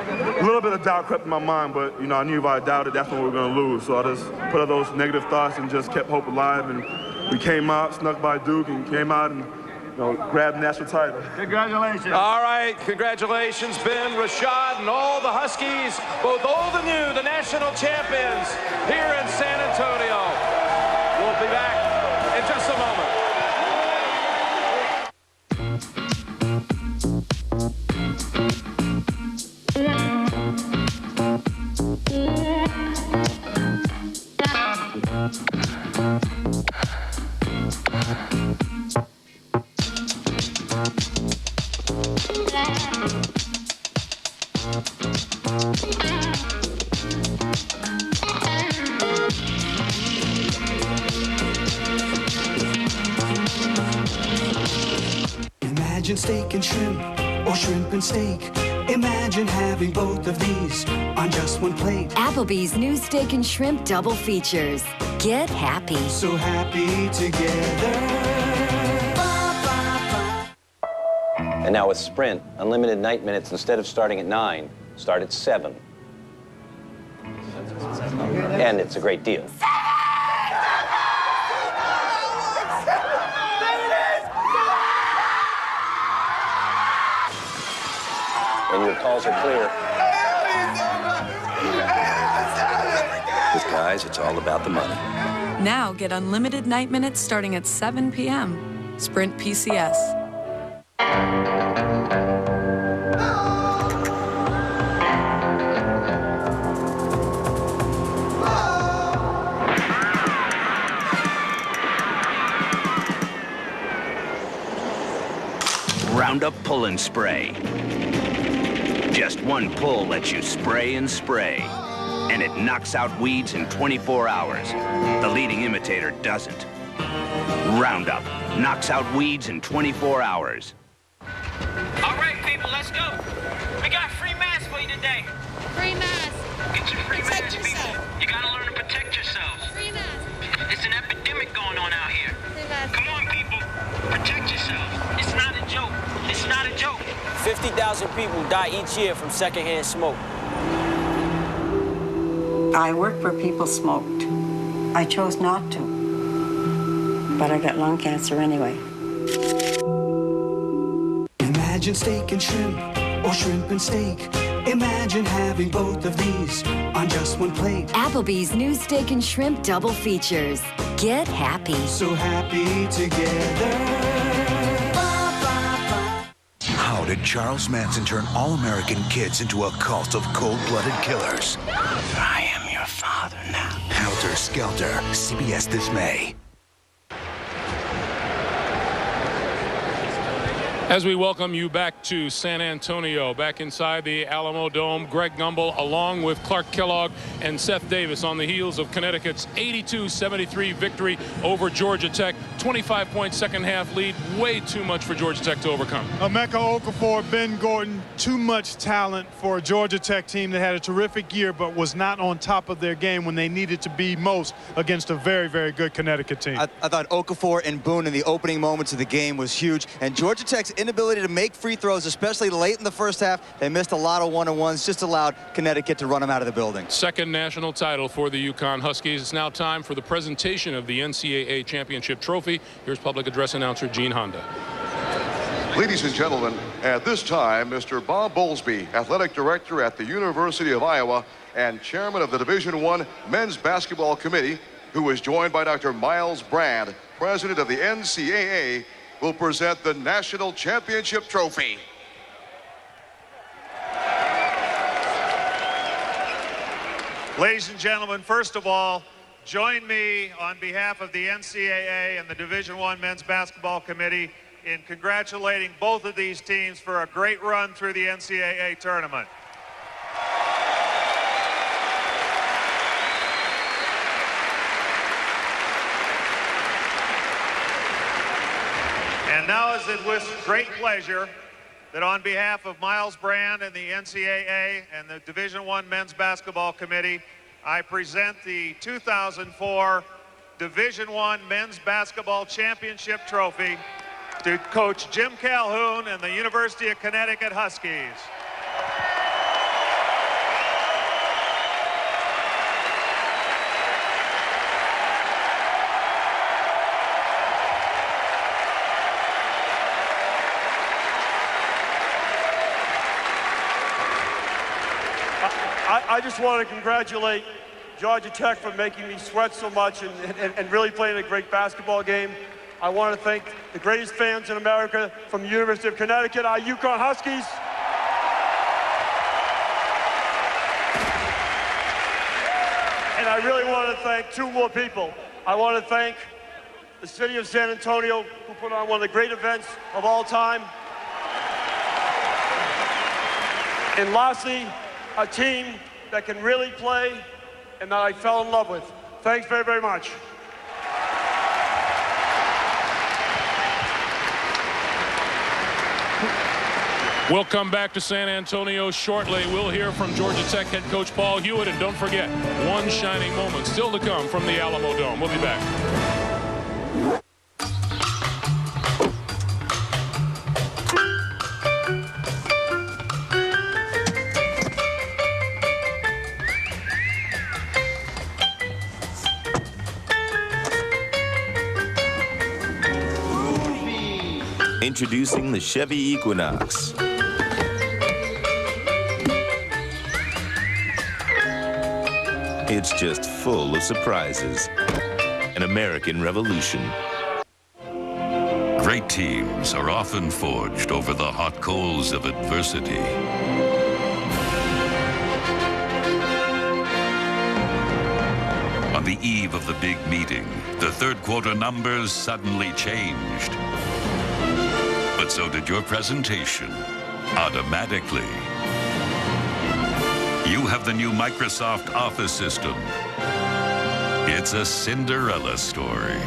Speaker 32: a little bit of doubt crept in my mind, but, you know, I knew if I doubted, that's when we were going to lose. So I just put up those negative thoughts and just kept hope alive. And we came out, snuck by Duke, and came out and, you know, grabbed the national title.
Speaker 1: Congratulations.
Speaker 31: All right, congratulations, Ben, Rashad, and all the Huskies, both old and new, the national champions here in San Antonio. We'll be back in just a moment.
Speaker 2: Imagine steak and shrimp, or shrimp and steak. Imagine having both of these on just one plate.
Speaker 3: Applebee's new steak and shrimp double features. Get happy.
Speaker 2: So happy together.
Speaker 4: And now with Sprint, unlimited night minutes, instead of starting at 9, start at 7. And it's a great deal. And your calls are clear. With guys, it's all about the money.
Speaker 5: Now get unlimited night minutes starting at 7 p.m. Sprint PCS.
Speaker 18: Roundup Pull and Spray. Just one pull lets you spray and spray, and it knocks out weeds in 24 hours. The leading imitator doesn't. Roundup knocks out weeds in 24 hours.
Speaker 11: All right, people, let's go. We got free masks for you today.
Speaker 6: Free mask.
Speaker 11: Get your free masks, people. You gotta learn to protect yourselves.
Speaker 6: Free mask.
Speaker 11: It's an epidemic going on out here.
Speaker 6: Free mask.
Speaker 11: Come on, people. Protect yourselves. It's not a joke. It's not a joke.
Speaker 10: 50,000 people die each year from secondhand smoke.
Speaker 12: I worked where people smoked. I chose not to, but I got lung cancer anyway.
Speaker 2: Imagine steak and shrimp, or shrimp and steak. Imagine having both of these on just one plate.
Speaker 3: Applebee's new steak and shrimp double features. Get happy.
Speaker 2: So happy together.
Speaker 14: How did Charles Manson turn all-American kids into a cult of cold-blooded killers?
Speaker 2: I am your father now.
Speaker 14: Helter Skelter, CBS this May.
Speaker 30: As we welcome you back to San Antonio, back inside the Alamo Dome, Greg Gumbel along with Clark Kellogg and Seth Davis on the heels of Connecticut's 82-73 victory over Georgia Tech. 25-point second-half lead, way too much for Georgia Tech to overcome.
Speaker 16: Emeka Okafor, Ben Gordon, too much talent for a Georgia Tech team that had a terrific year but was not on top of their game when they needed to be most against a very, very good Connecticut team.
Speaker 17: I thought Okafor and Boone in the opening moments of the game was huge, and Georgia Tech's inability to make free throws, especially late in the first half. They missed a lot of one-on-ones, just allowed Connecticut to run them out of the building.
Speaker 30: Second national title for the UConn Huskies. It's now time for the presentation of the NCAA championship trophy. Here's public address announcer Gene Honda.
Speaker 19: Ladies and gentlemen, at this time, Mr. Bob Bowlesby, athletic director at the University of Iowa and chairman of the Division I Men's Basketball Committee, who is joined by Dr. Miles Brand, president of the NCAA, will present the National Championship Trophy.
Speaker 16: Ladies and gentlemen, first of all, join me on behalf of the NCAA and the Division I Men's Basketball Committee in congratulating both of these teams for a great run through the NCAA tournament. And now is it with great pleasure that on behalf of Miles Brand and the NCAA and the Division I Men's Basketball Committee, I present the 2004 Division I Men's Basketball Championship Trophy to Coach Jim Calhoun and the University of Connecticut Huskies.
Speaker 32: I just want to congratulate Georgia Tech for making me sweat so much and really playing a great basketball game. I want to thank the greatest fans in America from the University of Connecticut, our UConn Huskies. And I really want to thank two more people. I want to thank the city of San Antonio, who put on one of the great events of all time. And lastly, a team that can really play and that I fell in love with. Thanks very, very much.
Speaker 30: We'll come back to San Antonio shortly. We'll hear from Georgia Tech head coach Paul Hewitt, and don't forget, one shining moment still to come from the Alamo Dome. We'll be back.
Speaker 6: Introducing the Chevy Equinox. It's just full of surprises. An American revolution.
Speaker 7: Great teams are often forged over the hot coals of adversity. On the eve of the big meeting, the third quarter numbers suddenly changed. But so did your presentation, automatically. You have the new Microsoft Office system. It's a Cinderella story.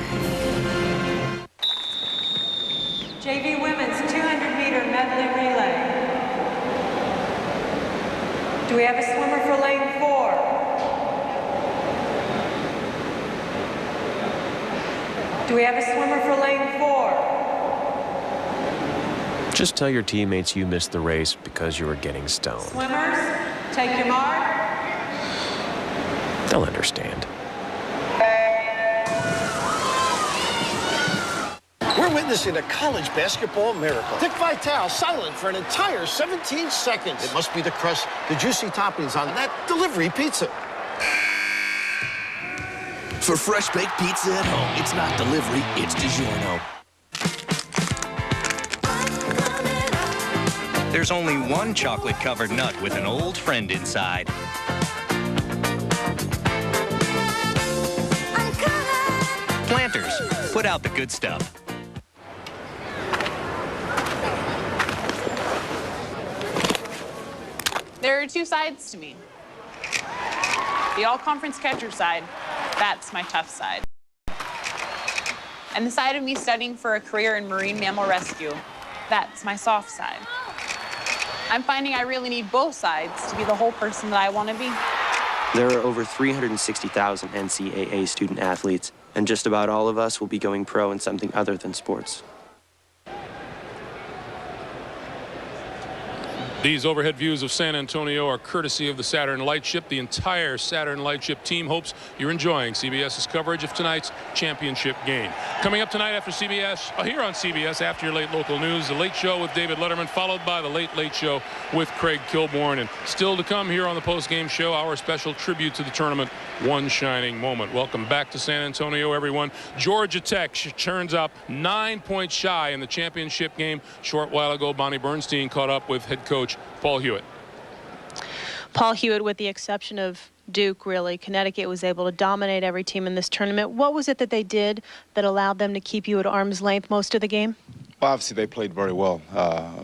Speaker 12: JV Women's 200-meter medley relay. Do we have a swimmer for lane 4? Do we have a swimmer for lane 4?
Speaker 8: Just tell your teammates you missed the race because you were getting stoned.
Speaker 12: Swimmers, take your mark.
Speaker 8: They'll understand.
Speaker 9: We're witnessing a college basketball miracle. Dick Vitale silent for an entire 17 seconds. It must be the crust, the juicy toppings on that delivery pizza.
Speaker 6: For fresh baked pizza at home, it's not delivery, it's DiGiorno.
Speaker 20: There's only one chocolate-covered nut with an old friend inside. Planters, put out the good stuff.
Speaker 21: There are two sides to me. The all-conference catcher side, that's my tough side. And the side of me studying for a career in marine mammal rescue, that's my soft side. I'm finding I really need both sides to be the whole person that I want to be.
Speaker 22: There are over 360,000 NCAA student athletes, and just about all of us will be going pro in something other than sports.
Speaker 30: These overhead views of San Antonio are courtesy of the Saturn Lightship. The entire Saturn Lightship team hopes you're enjoying CBS's coverage of tonight's championship game. Coming up tonight after CBS, here on CBS, after your late local news, The Late Show with David Letterman, followed by The Late Late Show with Craig Kilborn. And still to come here on the post-game show, our special tribute to the tournament, One Shining Moment. Welcome back to San Antonio, everyone. Georgia Tech turns up 9 points shy in the championship game. Short while ago, Bonnie Bernstein caught up with head coach Paul Hewitt.
Speaker 1: Paul Hewitt, with the exception of Duke, really, Connecticut was able to dominate every team in this tournament. What was it that they did that allowed them to keep you at arm's length most of the game?
Speaker 4: Well, obviously they played very well.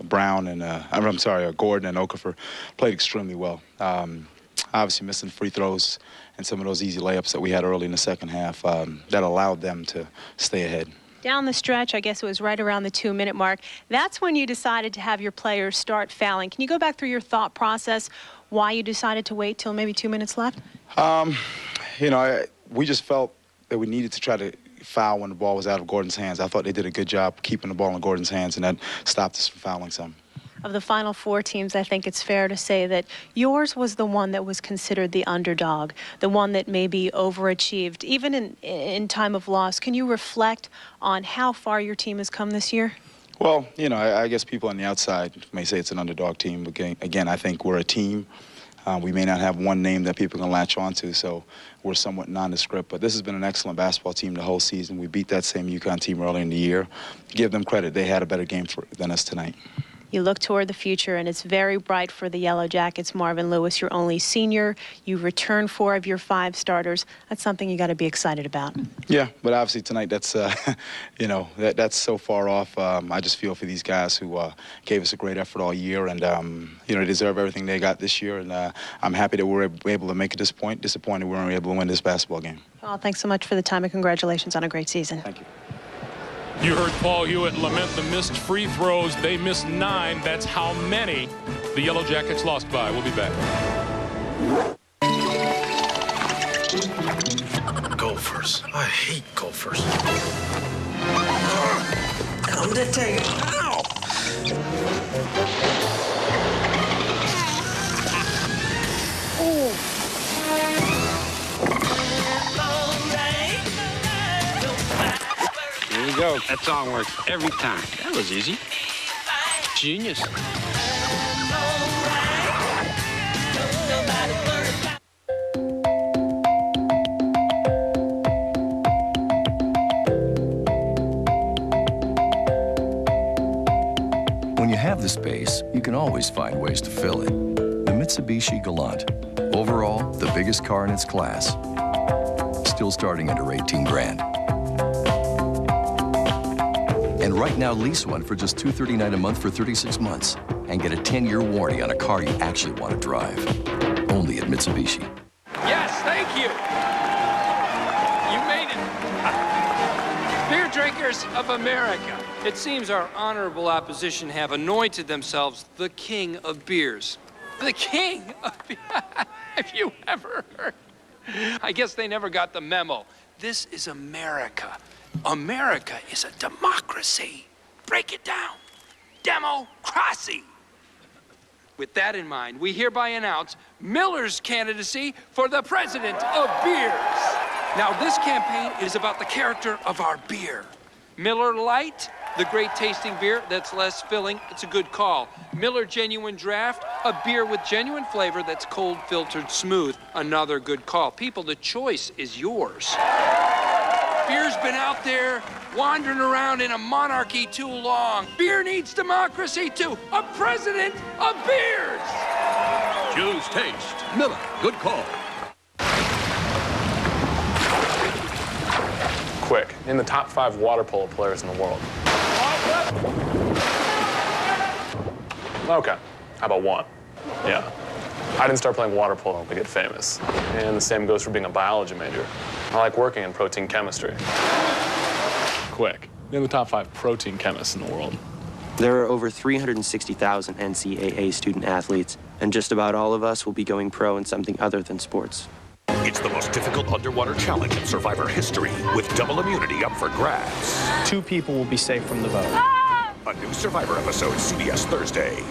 Speaker 4: Brown and Gordon and Okafor played extremely well. Obviously missing free throws and some of those easy layups that we had early in the second half that allowed them to stay ahead.
Speaker 1: Down the stretch, I guess it was right around the 2-minute mark, that's when you decided to have your players start fouling. Can you go back through your thought process, why you decided to wait till maybe 2 minutes left?
Speaker 4: You know, we just felt that we needed to try to foul when the ball was out of Gordon's hands. I thought they did a good job keeping the ball in Gordon's hands, and that stopped us from fouling some.
Speaker 1: Of the final 4 teams, I think it's fair to say that yours was the one that was considered the underdog, the one that maybe overachieved. Even in time of loss, can you reflect on how far your team has come this year?
Speaker 4: Well, you know, I guess people on the outside may say it's an underdog team, but again, I think we're a team. We may not have one name that people can latch onto, so we're somewhat nondescript. But this has been an excellent basketball team the whole season. We beat that same UConn team early in the year. Give them credit. They had a better game than us tonight.
Speaker 1: You look toward the future, and it's very bright for the Yellow Jackets. Marvin Lewis, your only senior. You return 4 of your 5 starters. That's something you got to be excited about.
Speaker 4: Yeah, but obviously tonight, that's you know, that's so far off. I just feel for these guys who gave us a great effort all year, and you know, they deserve everything they got this year. And I'm happy that we're able to make it this point. Disappointed we weren't able to win this basketball game.
Speaker 1: Well, thanks so much for the time, and congratulations on a great season.
Speaker 4: Thank you.
Speaker 30: You heard Paul Hewitt lament the missed free throws. They missed 9. That's how many the Yellow Jackets lost by. We'll be back.
Speaker 13: Gophers. I hate gophers. Come to take it. Ow!
Speaker 15: There you go. That song works every time. That was easy. Genius.
Speaker 23: When you have the space, you can always find ways to fill it. The Mitsubishi Galant. Overall, the biggest car in its class. Still starting under 18 grand. And right now, lease one for just $239 a month for 36 months. And get a 10-year warranty on a car you actually want to drive. Only at Mitsubishi.
Speaker 24: Yes, thank you. You made it. Beer drinkers of America. It seems our honorable opposition have anointed themselves the king of beers. The king of beers. Have you ever heard? I guess they never got the memo. This is America. America is a democracy. Break it down. Democracy. With that in mind, we hereby announce Miller's candidacy for the president of beers. Now, this campaign is about the character of our beer. Miller Lite, the great tasting beer that's less filling, it's a good call. Miller Genuine Draft, a beer with genuine flavor that's cold filtered smooth, another good call. People, the choice is yours. Beer's been out there wandering around in a monarchy too long. Beer needs democracy too. A president of beers.
Speaker 25: Choose taste. Miller, good call.
Speaker 26: Quick, in the top 5 water polo players in the world. Okay, how about 1? Yeah. I didn't start playing water polo to get famous. And the same goes for being a biology major. I like working in protein chemistry. Quick, in the top 5 protein chemists in the world.
Speaker 22: There are over 360,000 NCAA student athletes, and just about all of us will be going pro in something other than sports.
Speaker 6: It's the most difficult underwater challenge in Survivor history, with double immunity up for grabs.
Speaker 27: 2 people will be safe from the vote.
Speaker 6: A new Survivor episode, CBS Thursday.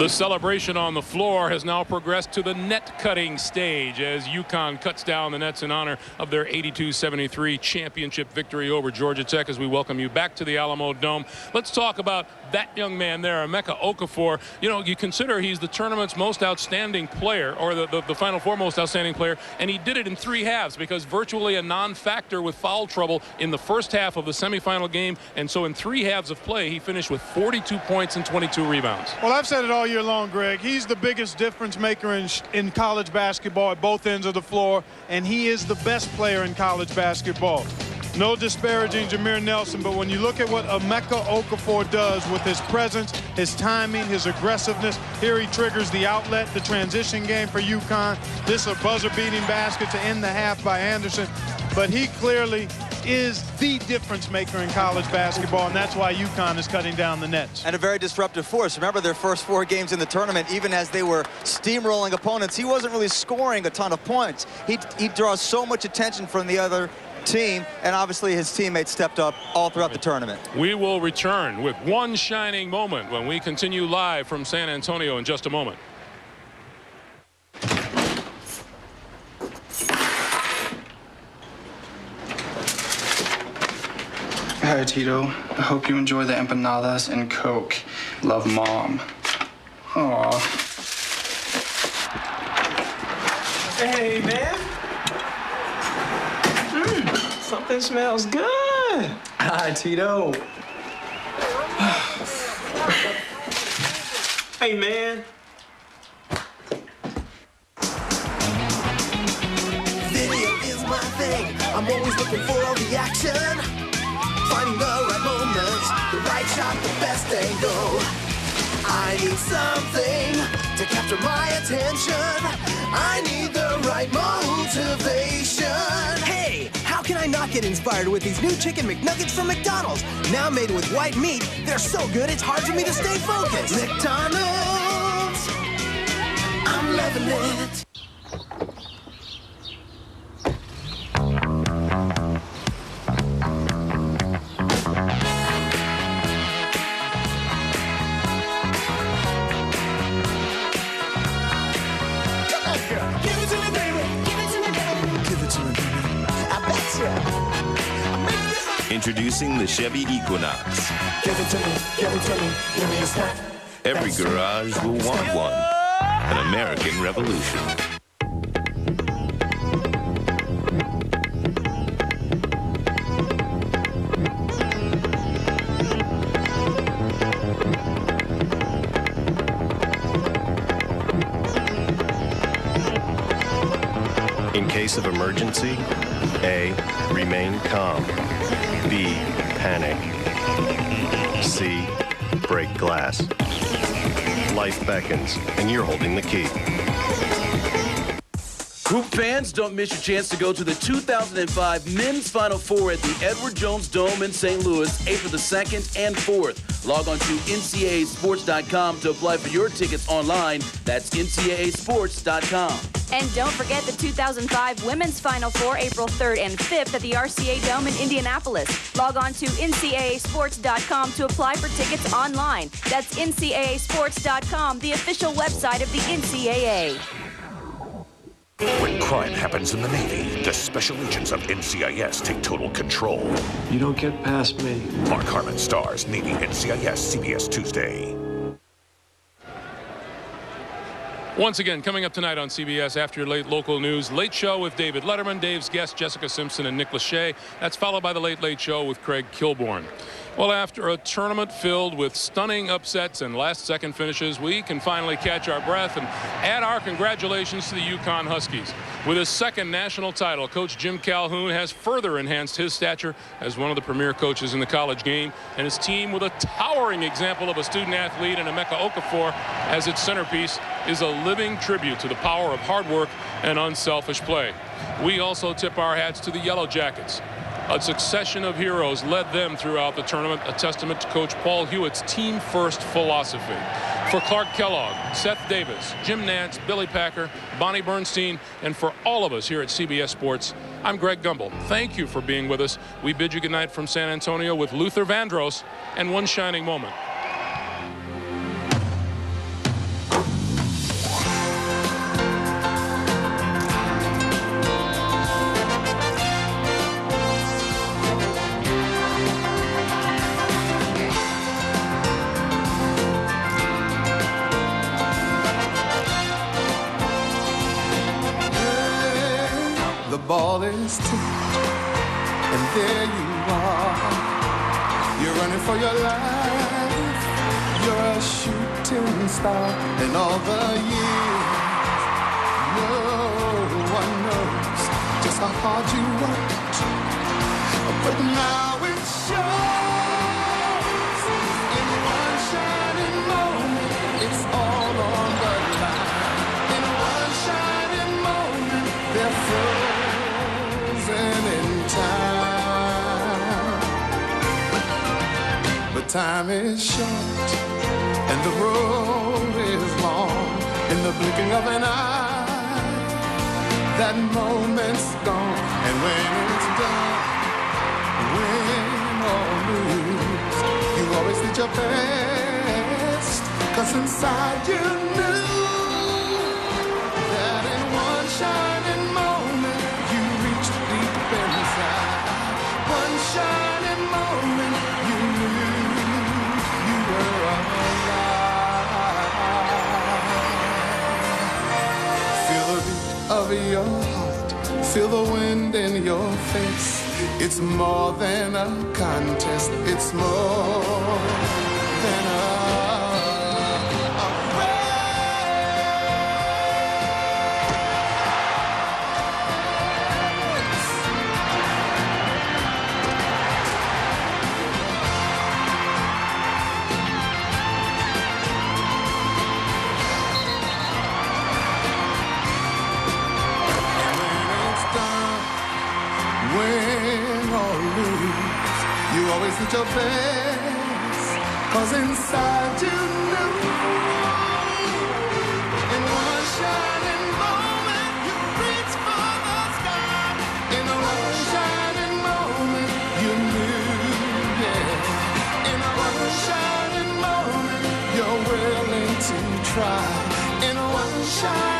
Speaker 30: The celebration on the floor has now progressed to the net cutting stage as UConn cuts down the nets in honor of their 82-73 championship victory over Georgia Tech. As we welcome you back to the Alamo Dome, let's talk about that young man there, Emeka Okafor. You know, you consider he's the tournament's most outstanding player, or the Final Four most outstanding player, and he did it in 3 halves because virtually a non-factor with foul trouble in the first half of the semifinal game, and so in 3 halves of play he finished with 42 points and 22 rebounds.
Speaker 2: Well, I've said it all year long, Greg. He's the biggest difference maker in college basketball at both ends of the floor, and he is the best player in college basketball. No disparaging Jameer Nelson, but when you look at what Emeka Okafor does with his presence, his timing, his aggressiveness, here he triggers the outlet, the transition game for UConn. This is a buzzer-beating basket to end the half by Anderson, but he clearly is the difference maker in college basketball, and that's why UConn is cutting down the nets.
Speaker 3: And a very disruptive force. Remember their first 4 games in the tournament, even as they were steamrolling opponents, he wasn't really scoring a ton of points. He draws so much attention from the other team, and obviously his teammates stepped up all throughout the tournament.
Speaker 30: We will return with one shining moment when we continue live from San Antonio in just a moment.
Speaker 5: Hi, Tito. I hope you enjoy the empanadas and Coke. Love, Mom. Aw.
Speaker 13: Hey, man. Something smells good. Hi, Tito. Hey, man.
Speaker 10: Video is my thing. I'm always looking for all the action. Finding the right moments, the right shot, the best angle. I need something to capture my attention. I need the right motivation. Hey, how can I not get inspired with these new Chicken McNuggets from McDonald's? Now made with white meat, they're so good it's hard for me to stay focused. McDonald's, I'm loving it.
Speaker 11: Introducing the Chevy Equinox.
Speaker 10: Give it to me, give me a snack.
Speaker 11: Every garage will want one. An American revolution.
Speaker 8: In case of emergency, A, remain calm. B, panic. C, break glass. Life beckons, and you're holding the key.
Speaker 14: Hoop fans, don't miss your chance to go to the 2005 Men's Final Four at the Edward Jones Dome in St. Louis, April the 2nd and 4th. Log on to ncaasports.com to apply for your tickets online. That's ncaasports.com.
Speaker 17: And don't forget the 2005 Women's Final Four, April 3rd and 5th at the RCA Dome in Indianapolis. Log on to ncaasports.com to apply for tickets online. That's ncaasports.com, the official website of the NCAA.
Speaker 6: When crime happens in the Navy, the special agents of NCIS take total control.
Speaker 13: You don't get past me.
Speaker 6: Mark Harmon stars Navy NCIS, CBS Tuesday.
Speaker 30: Once again, coming up tonight on CBS after your late local news, Late Show with David Letterman, Dave's guests Jessica Simpson and Nick Lachey. That's followed by the Late Late Show with Craig Kilborn. Well, after a tournament filled with stunning upsets and last-second finishes, we can finally catch our breath and add our congratulations to the UConn Huskies. With his second national title, Coach Jim Calhoun has further enhanced his stature as one of the premier coaches in the college game, and his team, with a towering example of a student-athlete and Emeka Okafor as its centerpiece, is a living tribute to the power of hard work and unselfish play. We also tip our hats to the Yellow Jackets. A succession of heroes led them throughout the tournament, a testament to Coach Paul Hewitt's team-first philosophy. For Clark Kellogg, Seth Davis, Jim Nantz, Billy Packer, Bonnie Bernstein, and for all of us here at CBS Sports, I'm Greg Gumbel. Thank you for being with us. We bid you goodnight from San Antonio with Luther Vandross and one shining moment.
Speaker 10: his tent, and there you are. You're running for your life. You're a shooting star. In all the years, no one knows just how hard you worked. But now it shows. In one shining moment, it's all on the line. In one shining moment, they're frozen in time. But time is short, and the road is long. In the blinking of an eye, that moment's gone. And when it's done, win or lose, you always did your best. 'Cause inside you knew that in one shining moment you reached deep inside. One shining moment you knew you were alive. Feel the beat of your heart, feel the wind in your face. It's more than a contest, it's more than a you always did your best, 'cause inside you knew. In one shining moment you reached for the sky. In one shining moment you knew, yeah. In one shining moment you're willing to try. In one shining